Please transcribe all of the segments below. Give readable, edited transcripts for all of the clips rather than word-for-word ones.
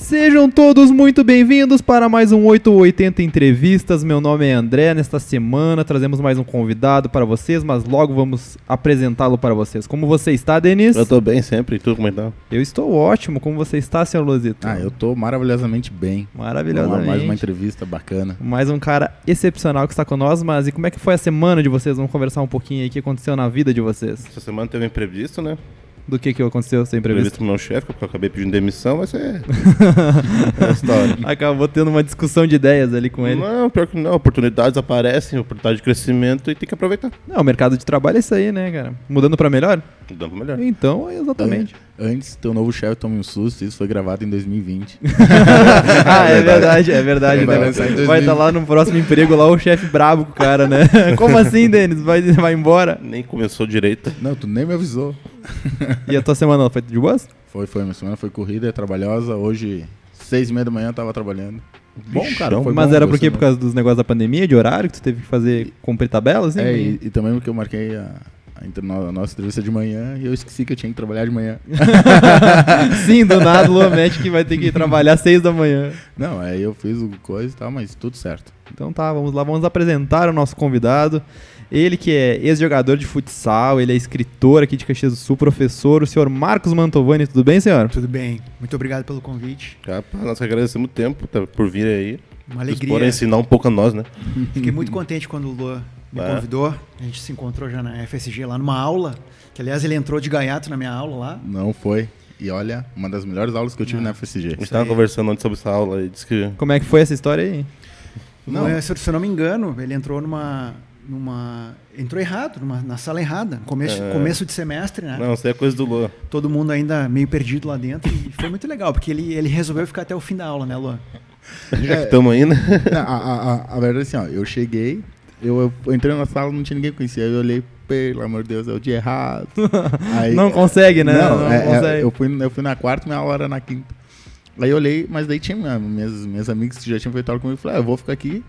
Sejam todos muito bem-vindos para mais um 880 Entrevistas. Meu nome é André. Nesta semana trazemos mais um convidado para vocês, mas logo vamos apresentá-lo para vocês. Como você está, Denis? Eu tô bem sempre, e tu como é que tá? Eu estou ótimo. Como você está, senhor Lozito? Eu tô maravilhosamente bem. Maravilhosamente. Mais uma entrevista bacana. Mais um cara excepcional que está conosco, mas e como é que foi a semana de vocês? Vamos conversar um pouquinho aí o que aconteceu na vida de vocês. Essa semana teve um imprevisto, né? Do que aconteceu sem previsto? Imprevisto pro meu chefe, porque eu acabei pedindo demissão, mas é a história. Acabou tendo uma discussão de ideias ali com ele. Não, pior que não. Oportunidades aparecem, oportunidade de crescimento e tem que aproveitar. Não, o mercado de trabalho é isso aí, né, cara? Mudando pra melhor? Dando melhor. Então, exatamente. Antes, teu novo chefe tome um susto, isso foi gravado em 2020. É verdade. Vai estar lá no próximo emprego, lá o chefe brabo com o cara, né? Como assim, Denis? Vai embora? Nem começou direito. Não, tu nem me avisou. E a tua semana foi de boas? Foi. Minha semana foi corrida, trabalhosa. Hoje, 6h30 da manhã, eu tava trabalhando. Bom, cara, foi Mas bom, era por quê? gostei Por causa dos negócios da pandemia, de horário, que tu teve que fazer, cumprir tabela, assim? e também porque eu marquei a nossa entrevista de manhã e eu esqueci que eu tinha que trabalhar de manhã. Sim, do nada o Luan mete que vai ter que trabalhar às 6 da manhã. Não, aí eu fiz o coisa e tal, mas tudo certo. Então tá, vamos lá, vamos apresentar o nosso convidado. Ele que é ex-jogador de futsal, ele é escritor aqui de Caxias do Sul, professor, o senhor Marcos Mantovani. Tudo bem, senhor? Tudo bem, muito obrigado pelo convite. Rapaz, nós agradecemos o tempo por vir aí. Uma alegria. Por ensinar um pouco a nós, né? Fiquei muito contente quando o Luan me convidou. A gente se encontrou já na FSG, lá numa aula, que aliás ele entrou de gaiato na minha aula lá. Não foi. E olha, uma das melhores aulas que eu tive na FSG. A gente estava conversando antes sobre essa aula e disse que... Como é que foi essa história aí? Não. Se eu não me engano, ele entrou entrou errado, na sala errada, começo de semestre, né? Não, isso é coisa do Luan. Todo mundo ainda meio perdido lá dentro e foi muito legal, porque ele resolveu ficar até o fim da aula, né, Luan? Já que estamos aí, né? A verdade é assim, ó, eu cheguei, eu entrei na sala, não tinha ninguém que conhecia, aí eu olhei, pelo amor de Deus, é o dia errado. Aí, não consegue, né? Não consegue. Eu fui na quarta, minha aula era na quinta. Aí eu olhei, mas daí tinha minhas amigas que já tinham feito aula comigo, eu falei, eu vou ficar aqui.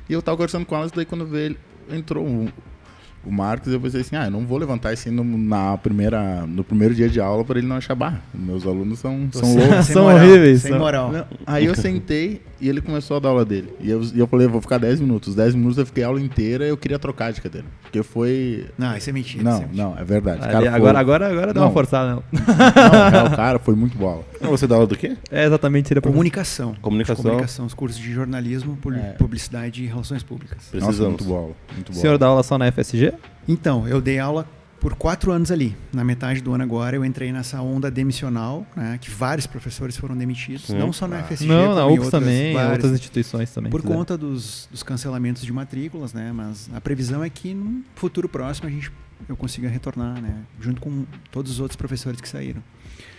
E eu tava conversando com elas, daí quando veio ele, entrou o Marcos, eu pensei assim, eu não vou levantar assim no primeiro dia de aula para ele não achar barra. Meus alunos são loucos. São horríveis. Sem moral. Não, aí eu sentei e ele começou a dar aula dele. E eu falei, eu vou ficar 10 minutos. 10 minutos eu fiquei a aula inteira e eu queria trocar de cadeira. Porque foi... Não, isso é mentira. Não, é verdade. Ali, agora dá uma forçada, não. Não, cara, foi muito boa aula. Você dá aula do quê? É exatamente. Seria Comunicação, Comunicação, os cursos de jornalismo, publicidade e relações públicas. Precisamos. Nossa, muito boa aula. Muito O boa senhor aula. dá aula só na FSG? Então, eu dei aula por 4 anos ali. Na metade do ano agora, eu entrei nessa onda demissional, né, que vários professores foram demitidos, não só na FSG, Não, na como em UFS também, várias, outras instituições também. por conta dos cancelamentos de matrículas, né, mas a previsão é que no futuro próximo eu consiga retornar, né, junto com todos os outros professores que saíram.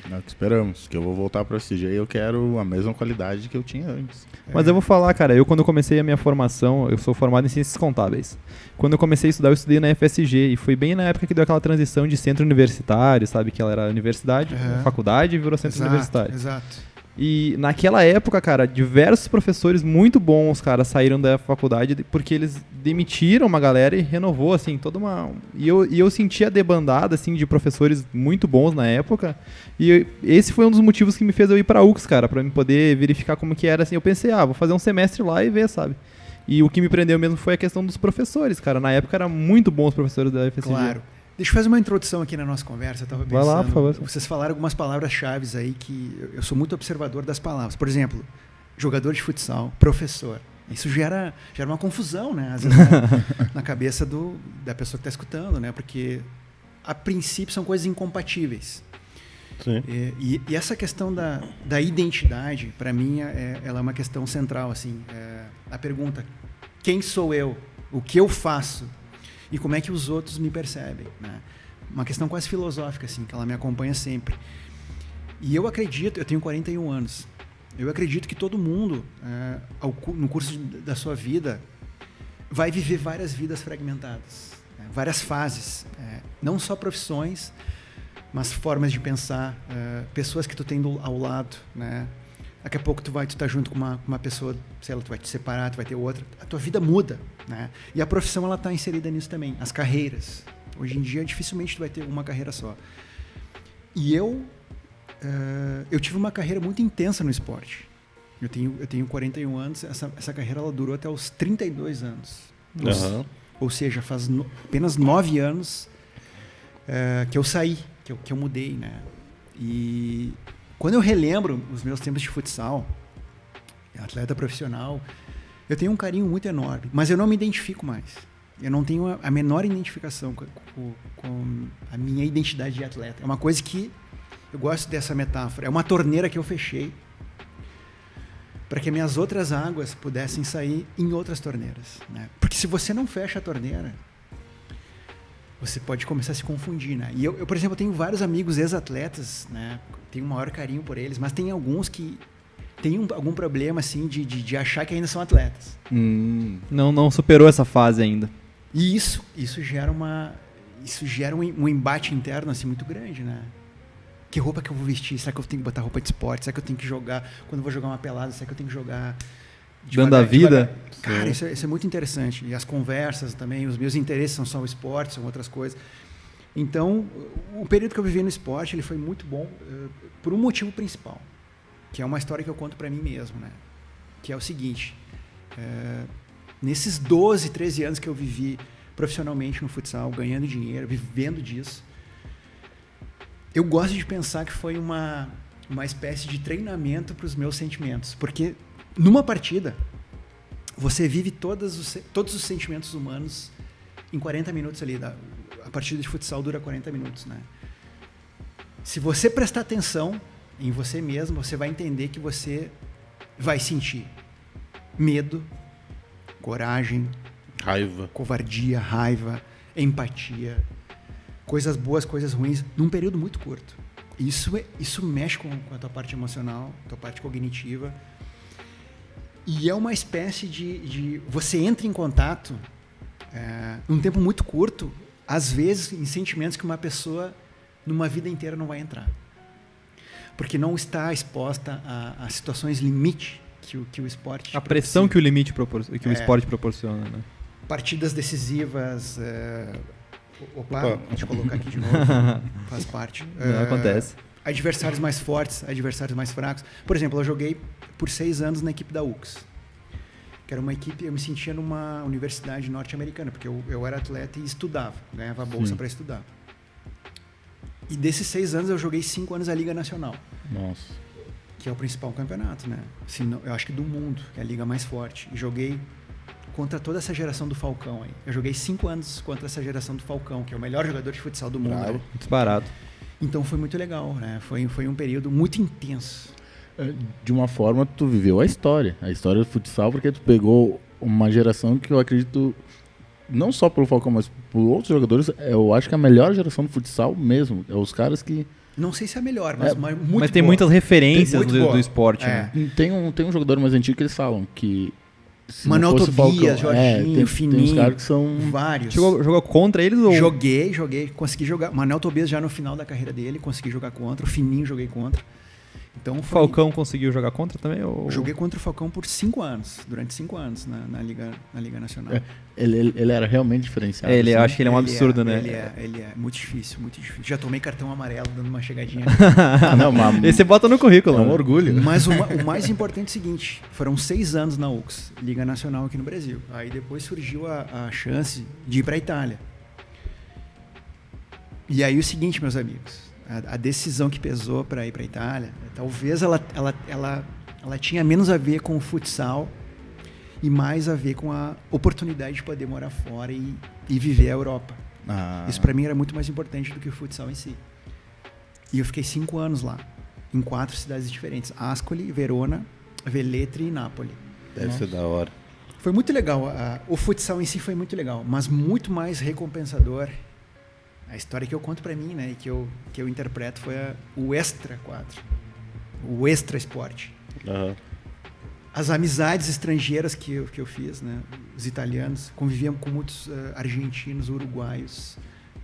Nós esperamos, que eu vou voltar para o FSG e eu quero a mesma qualidade que eu tinha antes. Mas eu vou falar, cara, quando eu comecei a minha formação, eu sou formado em Ciências Contábeis. Quando eu comecei a estudar, eu estudei na FSG e foi bem na época que deu aquela transição de centro universitário, sabe? Que ela era universidade, faculdade e virou centro universitário. Exato. E naquela época, cara, diversos professores muito bons, cara, saíram da faculdade porque eles demitiram uma galera e renovou, assim, toda uma... E eu senti a debandada, assim, de professores muito bons na época. E esse foi um dos motivos que me fez eu ir pra UX, cara, pra me poder verificar como que era, assim. Eu pensei, vou fazer um semestre lá e ver, sabe? E o que me prendeu mesmo foi a questão dos professores, cara. Na época eram muito bons professores da FSG. Claro. Deixa eu fazer uma introdução aqui na nossa conversa. Eu tava pensando, vai lá, por favor. Vocês falaram algumas palavras-chave aí que eu sou muito observador das palavras. Por exemplo, jogador de futsal, professor. Isso gera uma confusão, né? Às vezes na cabeça da pessoa que está escutando, né? Porque, a princípio, são coisas incompatíveis. Sim. E essa questão da identidade, para mim, ela é uma questão central. Assim, a pergunta, quem sou eu? O que eu faço? E como é que os outros me percebem, né? Uma questão quase filosófica, assim, que ela me acompanha sempre. E eu acredito, eu tenho 41 anos, eu acredito que todo mundo, no curso da sua vida, vai viver várias vidas fragmentadas, né? Várias fases, não só profissões, mas formas de pensar, pessoas que tu tem ao lado, né? Daqui a pouco tu tá junto com uma pessoa, sei lá, tu vai te separar, tu vai ter outra. A tua vida muda, né? E a profissão, ela tá inserida nisso também. As carreiras. Hoje em dia, dificilmente tu vai ter uma carreira só. E eu tive uma carreira muito intensa no esporte. Eu tenho 41 anos, essa carreira ela durou até os 32 anos. Aham. Ou seja, faz apenas 9 anos que eu saí, que eu mudei, né? E quando eu relembro os meus tempos de futsal, atleta profissional, eu tenho um carinho muito enorme, mas eu não me identifico mais. Eu não tenho a menor identificação com a minha identidade de atleta. É uma coisa que eu gosto dessa metáfora. É uma torneira que eu fechei para que minhas outras águas pudessem sair em outras torneiras, né? Porque se você não fecha a torneira, você pode começar a se confundir, né? E eu, por exemplo, tenho vários amigos ex-atletas, né? Tenho um maior carinho por eles, mas tem alguns que têm algum problema, assim, de achar que ainda são atletas. Não superou essa fase ainda. E isso gera um embate interno, assim, muito grande, né? Que roupa que eu vou vestir? Será que eu tenho que botar roupa de esporte? Será que eu tenho que jogar? Quando eu vou jogar uma pelada, será que eu tenho que jogar Dando a vida? Cara, isso é muito interessante. E as conversas também, os meus interesses são só o esporte, são outras coisas. Então, o período que eu vivi no esporte, ele foi muito bom por um motivo principal, que é uma história que eu conto para mim mesmo, né? Que é o seguinte, nesses 12, 13 anos que eu vivi profissionalmente no futsal, ganhando dinheiro, vivendo disso, eu gosto de pensar que foi uma espécie de treinamento para os meus sentimentos. Porque numa partida, você vive todos os sentimentos humanos em 40 minutos ali. A partida de futsal dura 40 minutos, né? Se você prestar atenção em você mesmo, você vai entender que você vai sentir medo, coragem, Raiva. covardia, raiva, empatia, coisas boas, coisas ruins, num período muito curto. Isso mexe com a tua parte emocional, tua parte cognitiva. E é uma espécie de você entra em contato num tempo muito curto, às vezes em sentimentos que uma pessoa numa vida inteira não vai entrar. Porque não está exposta a situações limite que o esporte A pressão que o esporte proporciona, né? Partidas decisivas. Opa, deixa eu colocar aqui de novo. Faz parte. Não acontece. Adversários mais fortes, adversários mais fracos. Por exemplo, eu joguei por 6 anos na equipe da UX, que era uma equipe, eu me sentia numa universidade norte-americana, porque eu era atleta e estudava, ganhava bolsa para estudar. E desses 6 anos eu joguei 5 anos a Liga Nacional. Nossa. Que é o principal campeonato, né? Assim, eu acho que do mundo, que é a liga mais forte. E joguei contra toda essa geração do Falcão aí. Eu joguei 5 anos contra essa geração do Falcão, que é o melhor jogador de futsal do mundo. Né? Disparado. Então foi muito legal, né? Foi um período muito intenso. De uma forma, tu viveu a história do futsal, porque tu pegou uma geração que eu acredito, não só pelo Falcão, mas por outros jogadores, eu acho que é a melhor geração do futsal mesmo. É os caras que... Não sei se é a melhor, mas muito Mas tem boa. muitas referências Tem muito do esporte, É. né? Tem um jogador mais antigo que eles falam que... se não Manuel fosse o Tobias, Falcão- Jorginho, tem Fininho, uns caras que são... vários. Jogou contra eles ou... Joguei, consegui jogar. Manuel Tobias já no final da carreira dele, consegui jogar contra. O Fininho joguei contra. Então O Falcão conseguiu jogar contra também? Ou... Joguei contra o Falcão por 5 anos, durante 5 anos na Liga Nacional. Ele era realmente diferenciado. Ele, eu assim. acho que ele é um absurdo, né? Ele é muito difícil, muito difícil. Já tomei cartão amarelo dando uma chegadinha. Ah, não, mas Esse você bota no currículo. é um né? orgulho. Mas o mais importante é o seguinte, foram 6 anos na UX, Liga Nacional aqui no Brasil. Aí depois surgiu a chance de ir para a Itália. E aí o seguinte, meus amigos, a decisão que pesou para ir para a Itália, talvez ela tinha menos a ver com o futsal e mais a ver com a oportunidade de poder morar fora e viver a Europa. Isso para mim era muito mais importante do que o futsal em si. E eu fiquei 5 anos lá, em 4 cidades diferentes: Ascoli, Verona, Velletri e Nápoles. Deve ser da hora. Foi muito legal. O futsal em si foi muito legal, mas muito mais recompensador. A história que eu conto pra mim, né, e que eu interpreto foi o Extra 4, o Extra Esporte. Aham. As amizades estrangeiras que eu fiz, né, os italianos, conviviam com muitos argentinos, uruguaios,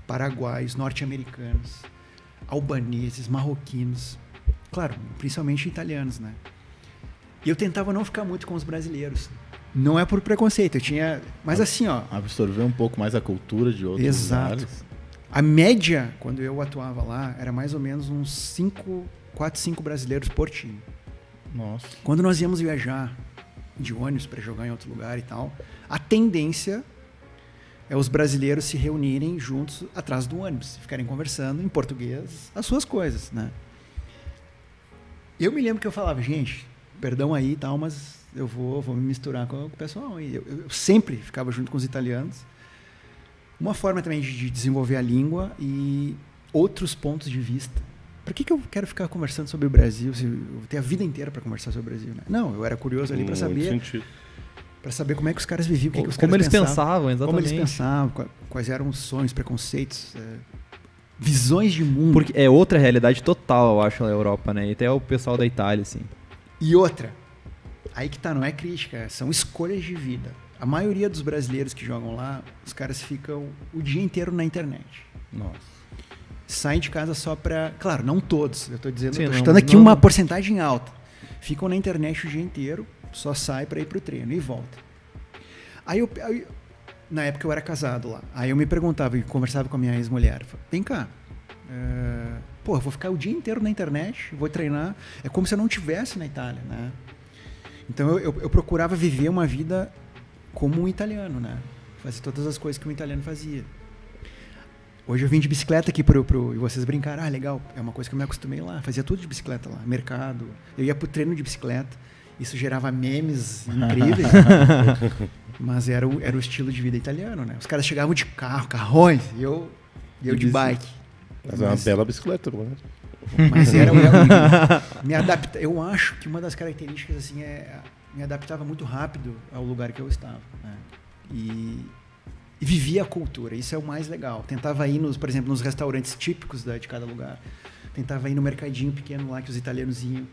paraguaios, norte-americanos, albaneses, marroquinos, claro, principalmente italianos, né. E eu tentava não ficar muito com os brasileiros. Não é por preconceito, eu tinha... Mas assim, ó... Absorver um pouco mais a cultura de outros Exato. lugares. A média, quando eu atuava lá, era mais ou menos uns 4, 5 brasileiros por time. Nossa. Quando nós íamos viajar de ônibus para jogar em outro lugar e tal, a tendência é os brasileiros se reunirem juntos atrás do ônibus, ficarem conversando em português as suas coisas, né? Eu me lembro que eu falava, gente, perdão aí e tal, mas eu vou me misturar com o pessoal. E eu sempre ficava junto com os italianos. Uma forma também de desenvolver a língua e outros pontos de vista. Por que eu quero ficar conversando sobre o Brasil se eu vou ter a vida inteira para conversar sobre o Brasil, né? Não, eu era curioso ali para saber como é que os caras viviam, o que os como caras eles pensavam, exatamente. Como eles pensavam, quais eram os sonhos, preconceitos, visões de mundo. Porque é outra realidade total, eu acho, na Europa, né? E até o pessoal da Itália, assim. E outra, aí que tá, não é crítica, são escolhas de vida. A maioria dos brasileiros que jogam lá, os caras ficam o dia inteiro na internet. Nossa. Saem de casa só pra... Claro, não todos, eu tô dizendo, Sim, eu tô não, chutando aqui não, uma não. porcentagem alta. Ficam na internet o dia inteiro, só sai pra ir pro treino e volta. Aí, na época eu era casado lá, aí eu me perguntava e conversava com a minha ex-mulher, vem cá, eu vou ficar o dia inteiro na internet, vou treinar, é como se eu não estivesse na Itália, né? Então eu procurava viver uma vida como um italiano, né? Fazer todas as coisas que um italiano fazia. Hoje eu vim de bicicleta aqui e vocês brincaram, legal, é uma coisa que eu me acostumei lá, fazia tudo de bicicleta lá, mercado, eu ia pro treino de bicicleta, isso gerava memes incríveis, mas era o estilo de vida italiano, né? Os caras chegavam de carro, carrões, e eu de bike. Mas é uma bela bicicleta, não é? Mas era me adapta. Eu acho que uma das características assim me adaptava muito rápido ao lugar que eu estava, né? E vivia a cultura. Isso é o mais legal. Tentava ir por exemplo, nos restaurantes típicos de cada lugar. Tentava ir no mercadinho pequeno lá que os italianos iam.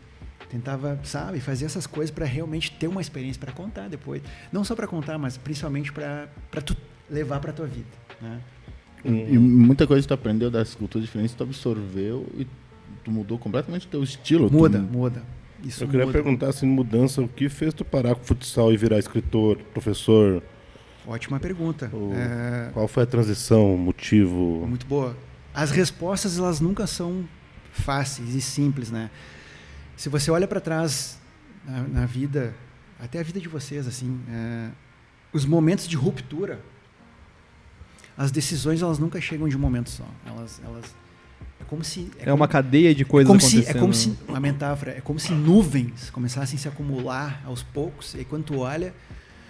Tentava, sabe, fazer essas coisas para realmente ter uma experiência para contar depois. Não só para contar, mas principalmente para tu levar para tua vida, né? E muita coisa que tu aprendeu das culturas diferentes, tu absorveu e tu mudou completamente o teu estilo. Muda. Isso Eu queria muda. perguntar, assim, mudança, o que fez tu parar com o futsal e virar escritor, professor? Ótima pergunta. Qual foi a transição, o motivo? Muito boa. As respostas, elas nunca são fáceis e simples, né? Se você olha para trás na vida, até a vida de vocês, assim, os momentos de ruptura, as decisões, elas nunca chegam de um momento só. Elas é como se... É uma cadeia de coisas acontecendo. É como se, uma metáfora, é como se nuvens começassem a se acumular aos poucos, e quando tu olha,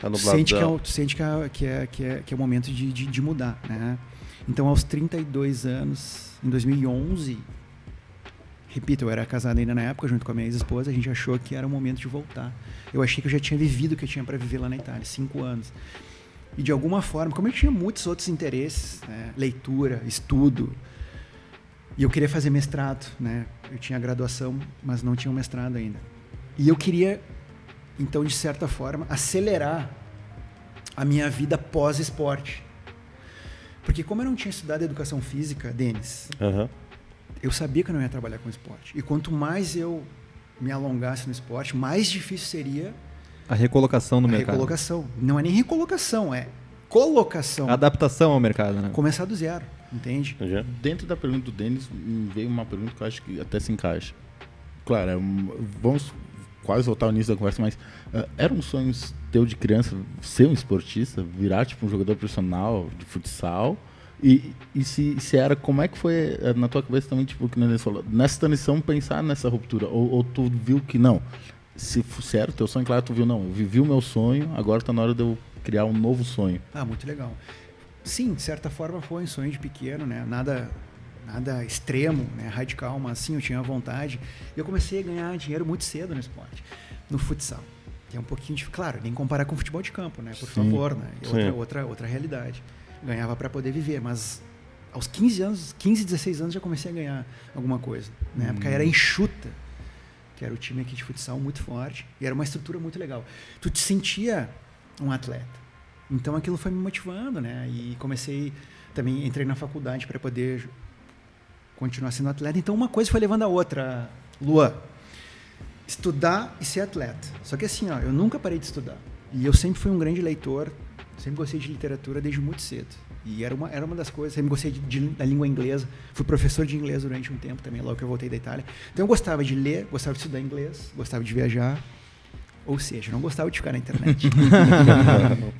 Tá tu sente que é o momento de mudar, né? Então, aos 32 anos, em 2011, repito, eu era casado ainda na época, junto com a minha ex-esposa, a gente achou que era o momento de voltar. Eu achei que eu já tinha vivido o que eu tinha para viver lá na Itália, 5 anos. E de alguma forma, como eu tinha muitos outros interesses, né, leitura, estudo, e eu queria fazer mestrado, né? Eu tinha graduação, mas não tinha um mestrado ainda. E eu queria, então, de certa forma, acelerar a minha vida pós-esporte. Porque como eu não tinha estudado educação física, Denis, eu sabia que eu não ia trabalhar com esporte. E quanto mais eu me alongasse no esporte, mais difícil seria a recolocação no mercado. Recolocação. Não é nem recolocação, é colocação. Adaptação ao mercado, né? Começar do zero, entende? Dentro da pergunta do Denis, veio uma pergunta que eu acho que até se encaixa. Claro, vamos quase voltar ao início da conversa, mas era um sonho teu de criança ser um esportista, virar tipo um jogador profissional de futsal? E se era, como é que foi na tua cabeça também, tipo, que o Denis falou, nessa transição pensar nessa ruptura? Ou tu viu que não? Se era o teu sonho, claro, tu viu, não, eu vivi o meu sonho, agora tá na hora de eu criar um novo sonho. Muito legal. Sim, de certa forma foi um sonho de pequeno, né? Nada extremo, né? Radical, mas sim, eu tinha vontade. E eu comecei a ganhar dinheiro muito cedo no esporte, no futsal. Que é um pouquinho de... Claro, nem comparar com futebol de campo, né? Por favor, né? Outra realidade. Ganhava para poder viver, mas aos 15, 16 anos já comecei a ganhar alguma coisa. Na época era enxuta, que era o time aqui de futsal muito forte, e era uma estrutura muito legal. Tu te sentia um atleta. Então aquilo foi me motivando, né? E também entrei na faculdade para poder continuar sendo atleta. Então uma coisa foi levando a outra, Lua. Estudar e ser atleta. Só que assim, eu nunca parei de estudar. E eu sempre fui um grande leitor, Sempre gostei de literatura desde muito cedo. E era uma das coisas. Sempre gostei da língua inglesa. Fui professor de inglês durante um tempo também, logo que eu voltei da Itália. Então eu gostava de ler, gostava de estudar inglês, gostava de viajar. Ou seja, não gostava de ficar na internet.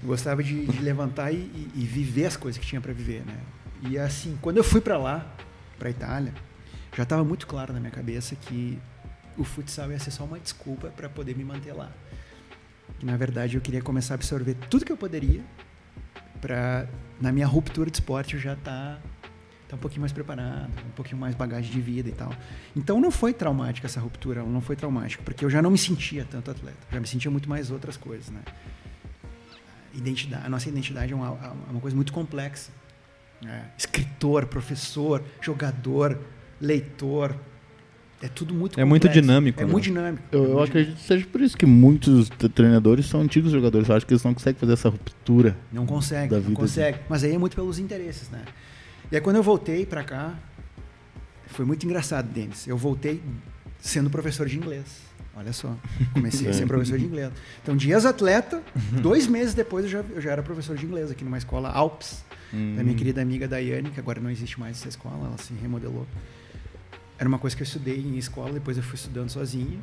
Gostava de levantar e viver as coisas que tinha para viver, né? E assim, quando eu fui para lá, para a Itália, já estava muito claro na minha cabeça que o futsal ia ser só uma desculpa para poder me manter lá. Que, na verdade, eu queria começar a absorver tudo que eu poderia para, na minha ruptura de esporte, eu já tá um pouquinho mais preparado, um pouquinho mais bagagem de vida e tal. Então não foi traumática essa ruptura, não foi traumática, porque eu já não me sentia tanto atleta, já me sentia muito mais outras coisas, né? A nossa identidade é uma coisa muito complexa. Escritor, professor, jogador, leitor, é tudo muito complexo. Muito dinâmico. É muito dinâmico. Eu acredito que seja por isso que muitos treinadores são antigos jogadores. Eu acho que eles não conseguem fazer essa ruptura. Não consegue, da não vida consegue. Mas aí é muito pelos interesses, né? E aí quando eu voltei pra cá, foi muito engraçado, Denis. Eu voltei sendo professor de inglês. Olha só, comecei a ser professor de inglês. Então, de ex-atleta, 2 meses depois eu já era professor de inglês aqui numa escola Alps, da minha querida amiga Daiane, que agora não existe mais essa escola, ela se remodelou. Era uma coisa que eu estudei em escola, depois eu fui estudando sozinho.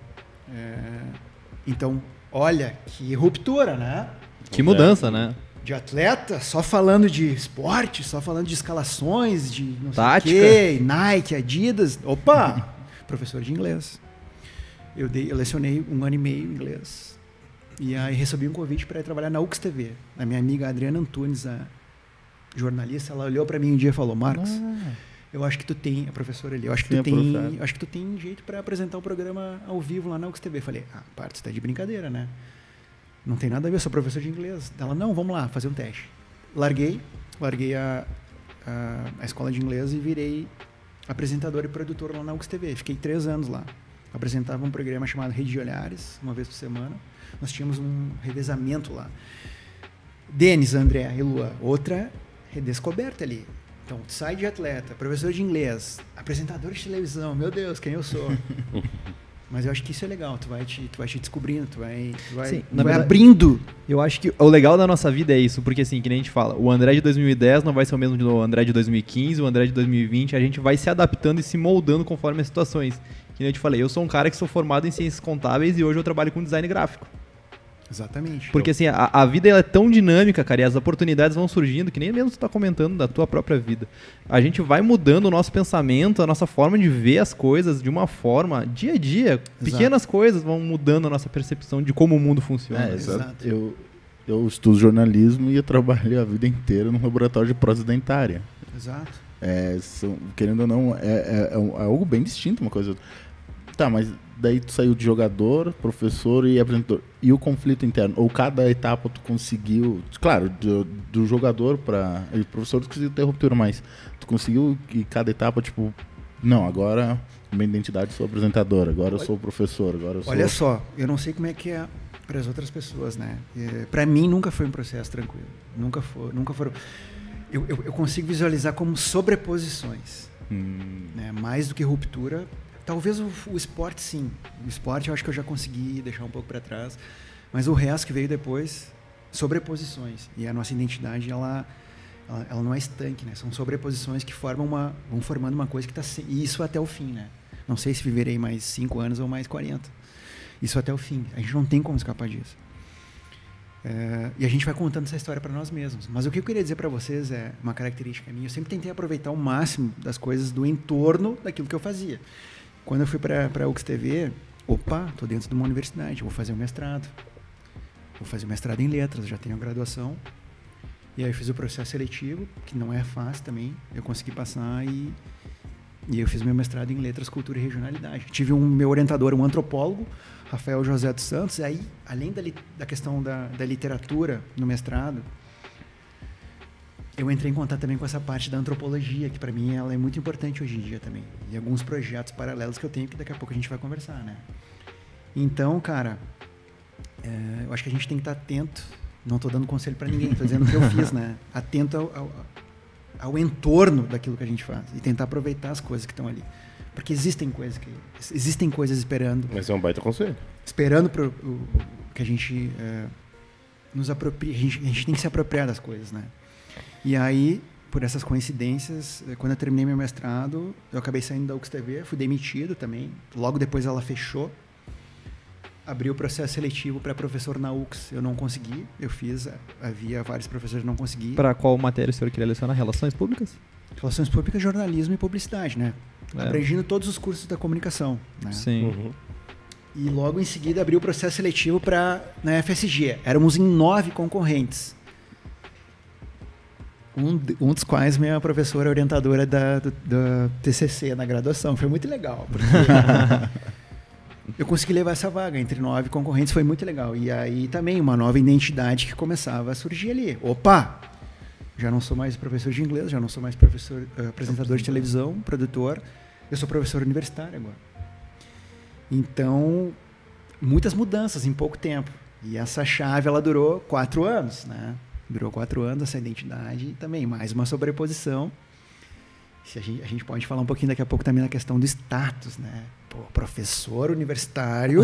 Então, olha, que ruptura, né? Que mudança, né? De atleta, só falando de esporte, só falando de escalações, de não Tática. sei o quê, Nike, Adidas. Opa! Professor de inglês. Eu lecionei 1 ano e meio inglês. E aí recebi um convite para ir trabalhar na UX TV. A minha amiga Adriana Antunes, a jornalista, ela olhou para mim um dia e falou: Marcos, eu acho que tu tem, a professora ali, eu acho que tu tem jeito para apresentar o programa ao vivo lá na UX TV. Eu falei: você tá de brincadeira, né? Não tem nada a ver, eu sou professor de inglês. Ela: não, vamos lá, fazer um teste. Larguei a escola de inglês e virei apresentador e produtor lá na UX TV. Fiquei 3 anos lá. Apresentava um programa chamado Rede de Olhares, uma vez por semana. Nós tínhamos um revezamento lá. Denis, André e Lua, outra redescoberta ali. Então, sai de atleta, professor de inglês, apresentador de televisão, meu Deus, quem eu sou? Mas eu acho que isso é legal, tu vai te descobrindo, tu vai Sim, abrindo. Eu acho que o legal da nossa vida é isso, porque assim, que nem a gente fala, o André de 2010 não vai ser o mesmo do André de 2015, o André de 2020, a gente vai se adaptando e se moldando conforme as situações. Que nem eu te falei, eu sou um cara que sou formado em ciências contábeis e hoje eu trabalho com design gráfico. Exatamente. Porque assim, a vida ela é tão dinâmica, cara, e as oportunidades vão surgindo, que nem mesmo tu tá comentando da tua própria vida. A gente vai mudando o nosso pensamento, a nossa forma de ver as coisas de uma forma, dia a dia, pequenas coisas vão mudando a nossa percepção de como o mundo funciona. Exato. Eu estudo jornalismo e eu trabalhei a vida inteira num laboratório de prótese dentária. Exato. Querendo ou não, é algo bem distinto uma coisa. Tá, mas daí tu saiu de jogador, professor e apresentador. E o conflito interno? Ou cada etapa tu conseguiu... Claro, do jogador para... O professor tu conseguiu ter ruptura, mas tu conseguiu que cada etapa, tipo... Não, agora minha identidade sou apresentador, agora eu sou professor, agora eu sou... Olha só, eu não sei como é que é para as outras pessoas, né? Para mim nunca foi um processo tranquilo. Nunca foram... Eu consigo visualizar como sobreposições. Né? Mais do que ruptura... Talvez o esporte, sim. O esporte eu acho que eu já consegui deixar um pouco para trás. Mas o resto que veio depois, sobreposições. E a nossa identidade, ela não é estanque, né? São sobreposições que vão formando uma coisa que está... E isso até o fim, né? Não sei se viverei mais 5 anos ou mais 40. Isso até o fim. A gente não tem como escapar disso. E a gente vai contando essa história para nós mesmos. Mas o que eu queria dizer para vocês é uma característica minha. Eu sempre tentei aproveitar o máximo das coisas do entorno daquilo que eu fazia. Quando eu fui para a UX TV, estou dentro de uma universidade, vou fazer um mestrado. Vou fazer um mestrado em letras, já tenho a graduação. E aí eu fiz o processo seletivo, que não é fácil também. Eu consegui passar e eu fiz meu mestrado em letras, cultura e regionalidade. Tive meu orientador, um antropólogo, Rafael José dos Santos. E aí, além da questão da literatura no mestrado, eu entrei em contato também com essa parte da antropologia, que para mim ela é muito importante hoje em dia também. E alguns projetos paralelos que eu tenho, que daqui a pouco a gente vai conversar, né? Então, cara, eu acho que a gente tem que estar atento. Não estou dando conselho para ninguém, estou dizendo o que eu fiz, né? Atento ao entorno daquilo que a gente faz e tentar aproveitar as coisas que estão ali. Porque existem coisas esperando. Mas é um baita conselho. Esperando que a gente a gente tem que se apropriar das coisas, né? E aí, por essas coincidências, quando eu terminei meu mestrado, eu acabei saindo da UX-TV, fui demitido também. Logo depois ela fechou. Abri o processo seletivo para professor na UX. Eu não consegui, havia vários professores que não consegui. Para qual matéria o senhor queria lecionar? Relações públicas? Relações públicas, jornalismo e publicidade, né? Abrangindo todos os cursos da comunicação. Né? Sim. E logo em seguida abri o processo seletivo na FSG. Éramos em 9 concorrentes. Um dos quais minha professora orientadora da TCC na graduação. Foi muito legal, porque eu consegui levar essa vaga entre 9 concorrentes, foi muito legal. E aí também uma nova identidade que começava a surgir ali. Opa! Já não sou mais professor de inglês, já não sou mais apresentador de televisão, produtor. Eu sou professor universitário agora. Então, muitas mudanças em pouco tempo. E essa chave, ela durou 4 anos, né? Durou 4 anos essa identidade e também mais uma sobreposição. A gente pode falar um pouquinho daqui a pouco também na questão do status, né? Pô, professor universitário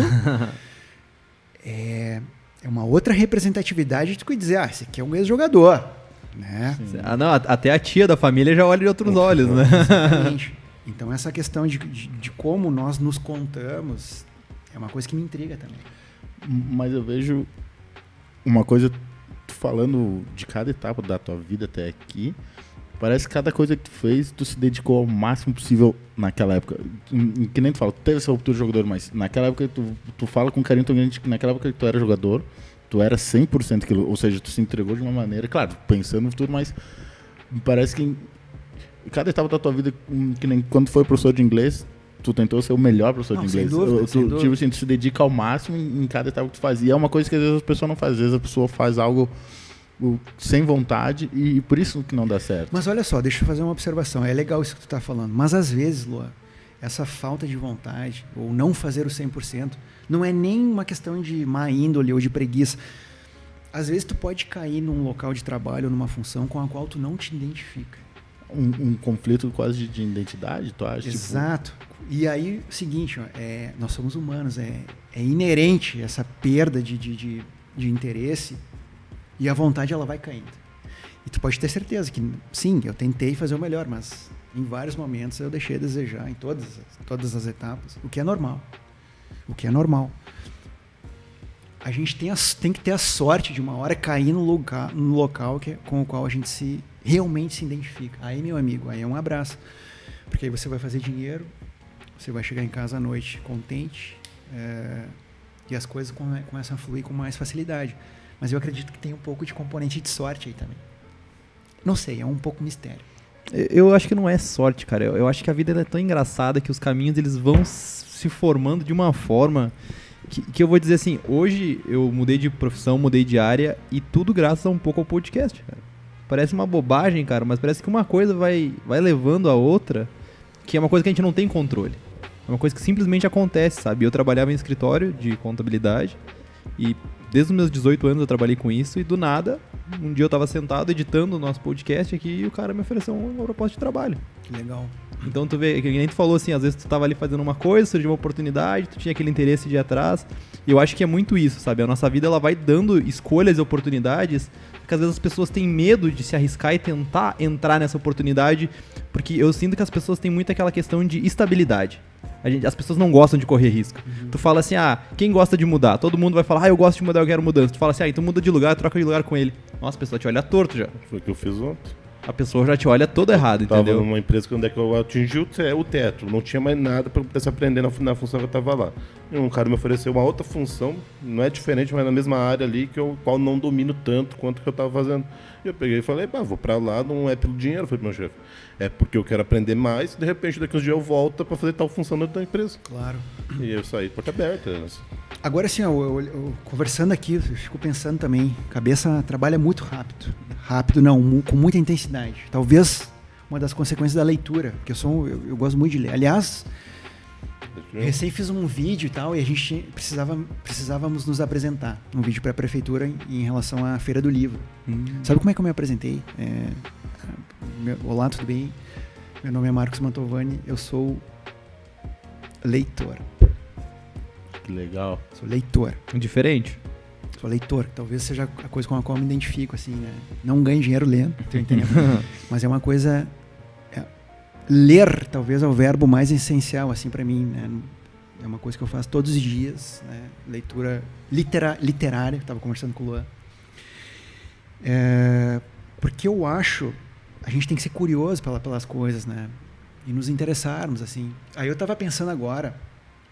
é uma outra representatividade de tu dizer, esse aqui é um ex-jogador, né? Não, até a tia da família já olha de outros olhos, né? Exatamente. Então essa questão de como nós nos contamos é uma coisa que me intriga também. Mas eu vejo uma coisa, falando de cada etapa da tua vida até aqui, parece que cada coisa que tu fez, tu se dedicou ao máximo possível naquela época. Que nem tu fala, tu teve essa ruptura de jogador, mas naquela época tu fala com carinho tão grande que naquela época que tu era jogador, tu era 100% aquilo, ou seja, tu se entregou de uma maneira, claro, pensando no futuro, mas parece que em cada etapa da tua vida, que nem quando foi professor de inglês, tu tentou ser o melhor professor de inglês. Sem dúvida. Tipo assim, tu se dedica ao máximo em cada etapa que tu fazia. É uma coisa que às vezes a pessoa não faz, às vezes a pessoa faz algo sem vontade e por isso que não dá certo. Mas olha só, deixa eu fazer uma observação. É legal isso que tu está falando, mas às vezes, Lua, essa falta de vontade ou não fazer o 100% não é nem uma questão de má índole ou de preguiça. Às vezes tu pode cair num local de trabalho ou numa função com a qual tu não te identifica. Um conflito quase de identidade, tu acha? Exato. E aí, o seguinte, nós somos humanos, é inerente essa perda de interesse e a vontade ela vai caindo. E tu pode ter certeza que, sim, eu tentei fazer o melhor, mas em vários momentos eu deixei a desejar, em todas as etapas, o que é normal. A gente tem que ter a sorte de uma hora cair no local com o qual a gente realmente se identifica. Aí, meu amigo, aí é um abraço. Porque aí você vai fazer dinheiro, você vai chegar em casa à noite contente, e as coisas começam a fluir com mais facilidade. Mas eu acredito que tem um pouco de componente de sorte aí também. Não sei, é um pouco mistério. Eu acho que não é sorte, cara. Eu acho que a vida ela é tão engraçada que os caminhos eles vão se formando de uma forma que eu vou dizer assim, hoje eu mudei de profissão, mudei de área e tudo graças a um pouco ao podcast, cara. Parece uma bobagem, cara, mas parece que uma coisa vai levando a outra, que é uma coisa que a gente não tem controle. É uma coisa que simplesmente acontece, sabe? Eu trabalhava em escritório de contabilidade e desde os meus 18 anos eu trabalhei com isso e do nada, um dia eu estava sentado editando o nosso podcast aqui e o cara me ofereceu uma proposta de trabalho. Que legal. Então tu vê, que nem tu falou assim, às vezes tu tava ali fazendo uma coisa, surgiu uma oportunidade, tu tinha aquele interesse de ir atrás. E eu acho que é muito isso, sabe? A nossa vida ela vai dando escolhas e oportunidades, porque às vezes as pessoas têm medo de se arriscar e tentar entrar nessa oportunidade, porque eu sinto que as pessoas têm muito aquela questão de estabilidade. As pessoas não gostam de correr risco. Tu fala assim, quem gosta de mudar? Todo mundo vai falar, eu gosto de mudar, eu quero mudança. Tu fala assim, então muda de lugar, troca de lugar com ele. Nossa, a pessoa te olha torto já. Foi o que eu fiz ontem. A pessoa já te olha todo errado, entendeu? Tava numa empresa onde eu atingi o teto, não tinha mais nada para poder se aprender na função que eu tava lá. E um cara me ofereceu uma outra função, não é diferente, mas na mesma área ali, qual não domino tanto quanto que eu tava fazendo. E eu peguei e falei, vou pra lá, não é pelo dinheiro, foi pro meu chefe. É porque eu quero aprender mais, de repente daqui uns dias eu volto para fazer tal função dentro da empresa. Claro. E eu saí de porta aberta. Agora sim, eu conversando aqui, eu fico pensando também, a cabeça trabalha muito rápido. Rápido não, com muita intensidade. Talvez uma das consequências da leitura, porque eu gosto muito de ler. Aliás, recém fiz um vídeo e tal, e a gente precisávamos nos apresentar. Um vídeo para a prefeitura em relação à Feira do Livro. Sabe como é que eu me apresentei? Olá, tudo bem? Meu nome é Marcos Mantovani, eu sou leitor. Que legal. Sou leitor. Diferente. desculpa, leitor, talvez seja a coisa com a qual eu me identifico, assim, né? Não ganho dinheiro lendo, tô entendendo? Mas é uma coisa... ler, talvez, é o verbo mais essencial, assim, para mim, né? É uma coisa que eu faço todos os dias, né? Leitura literária, estava conversando com o Luan. Porque eu acho, a gente tem que ser curioso pelas coisas, né? E nos interessarmos, assim. Aí eu estava pensando agora,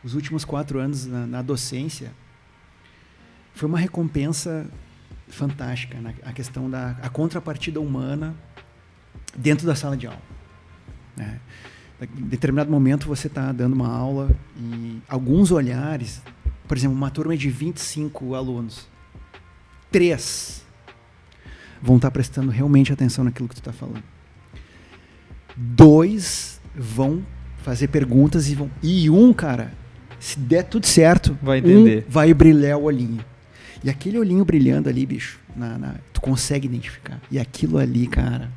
os últimos 4 anos na docência, foi uma recompensa fantástica, né? A questão a contrapartida humana dentro da sala de aula, né? Em determinado momento você está dando uma aula e alguns olhares, por exemplo, uma turma de 25 alunos, 3 vão estar prestando realmente atenção naquilo que tu está falando. 2 vão fazer perguntas e um, cara, se der tudo certo, vai entender. Vai brilhar o olhinho. E aquele olhinho brilhando ali, bicho, tu consegue identificar. E aquilo ali, cara...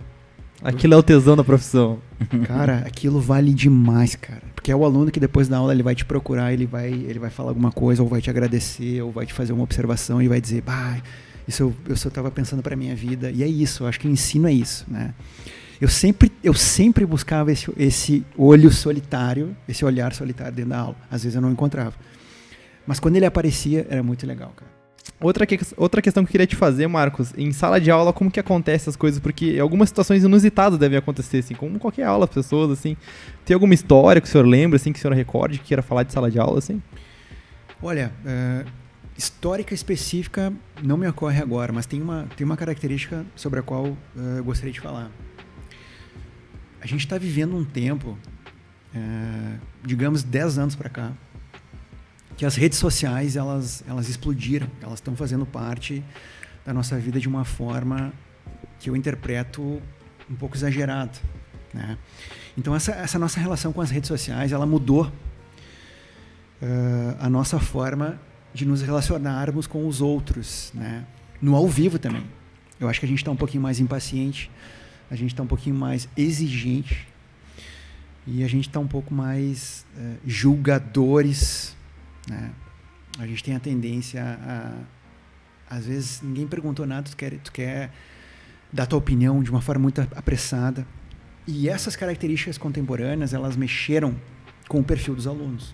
Aquilo é o tesão da profissão. Cara, aquilo vale demais, cara. Porque é o aluno que depois da aula ele vai te procurar, ele vai falar alguma coisa, ou vai te agradecer, ou vai te fazer uma observação e vai dizer, isso eu só estava pensando para minha vida. E é isso, eu acho que o ensino é isso, né? Eu sempre buscava esse olho solitário, esse olhar solitário dentro da aula. Às vezes eu não encontrava. Mas quando ele aparecia, era muito legal, cara. Outra questão que eu queria te fazer, Marcos, em sala de aula, como que acontece essas coisas? Porque algumas situações inusitadas devem acontecer, assim, como qualquer aula, as pessoas, assim. Tem alguma história que o senhor lembra, assim, que o senhor recorde, que queira falar de sala de aula, assim? Olha, histórica específica não me ocorre agora, mas tem uma característica sobre a qual eu gostaria de falar. A gente está vivendo um tempo, digamos 10 anos para cá, que as redes sociais elas explodiram, elas estão fazendo parte da nossa vida de uma forma que eu interpreto um pouco exagerada, né? Então essa nossa relação com as redes sociais, ela mudou a nossa forma de nos relacionarmos com os outros, né? No ao vivo também. Eu acho que a gente está um pouquinho mais impaciente, a gente está um pouquinho mais exigente e a gente está um pouco mais julgadores, né? A gente tem a tendência às vezes ninguém perguntou nada, tu quer dar tua opinião de uma forma muito apressada, e essas características contemporâneas elas mexeram com o perfil dos alunos.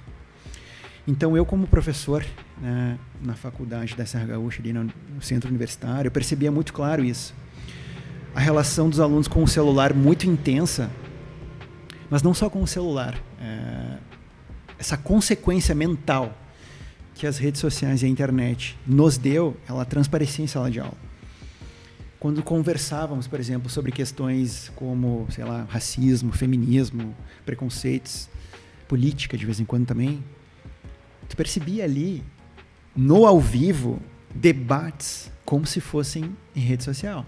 Então eu, como professor, né, na faculdade da Serra Gaúcha, ali no centro universitário, eu percebia muito claro isso, a relação dos alunos com o celular muito intensa, mas não só com o celular, essa consequência mental que as redes sociais e a internet nos deu, ela transparecia em sala de aula. Quando conversávamos, por exemplo, sobre questões como, sei lá, racismo, feminismo, preconceitos, política de vez em quando também, tu percebia ali, no ao vivo, debates como se fossem em rede social.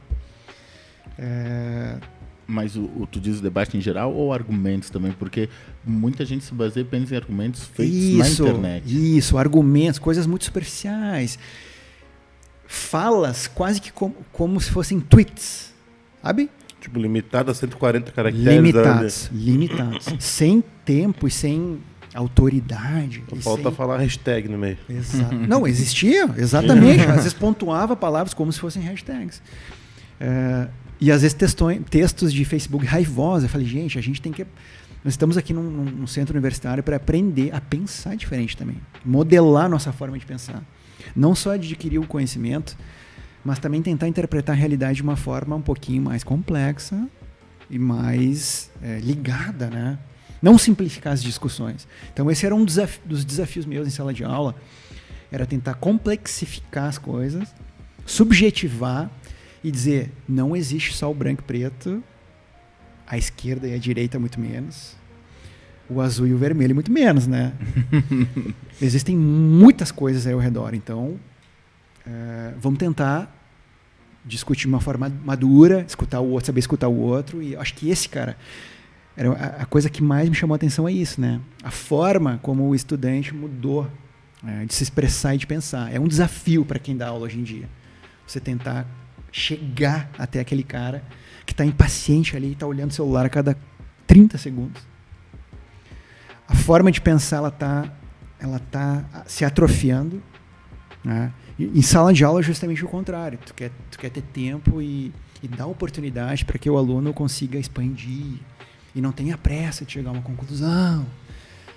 Mas tu diz debate em geral ou argumentos também? Porque muita gente se baseia apenas em argumentos feitos na internet. Isso, argumentos, coisas muito superficiais. Falas quase que como se fossem tweets, sabe? Tipo, limitado a 140 caracteres. Limitados. Sem tempo e sem autoridade. Falta falar hashtag no meio. Exato. Não, existia, exatamente. Às vezes pontuava palavras como se fossem hashtags. E às vezes textos de Facebook raivosos. Eu falei, gente, a gente tem que... Nós estamos aqui num centro universitário para aprender a pensar diferente também. Modelar nossa forma de pensar. Não só adquirir o conhecimento, mas também tentar interpretar a realidade de uma forma um pouquinho mais complexa e mais ligada, né? Não simplificar as discussões. Então esse era um dos desafios meus em sala de aula, era tentar complexificar as coisas, subjetivar e dizer, não existe só o branco e preto, a esquerda e a direita muito menos, o azul e o vermelho muito menos, né? Existem muitas coisas aí ao redor, então vamos tentar discutir de uma forma madura, escutar o outro, saber escutar o outro, e acho que esse, cara, era a coisa que mais me chamou a atenção é isso, né? A forma como o estudante mudou de se expressar e de pensar. É um desafio para quem dá aula hoje em dia. Você tentar chegar até aquele cara que está impaciente ali e está olhando o celular a cada 30 segundos. A forma de pensar ela tá se atrofiando né? Em sala de aula é justamente o contrário. Tu quer ter tempo e dar oportunidade para que o aluno consiga expandir e não tenha pressa de chegar a uma conclusão.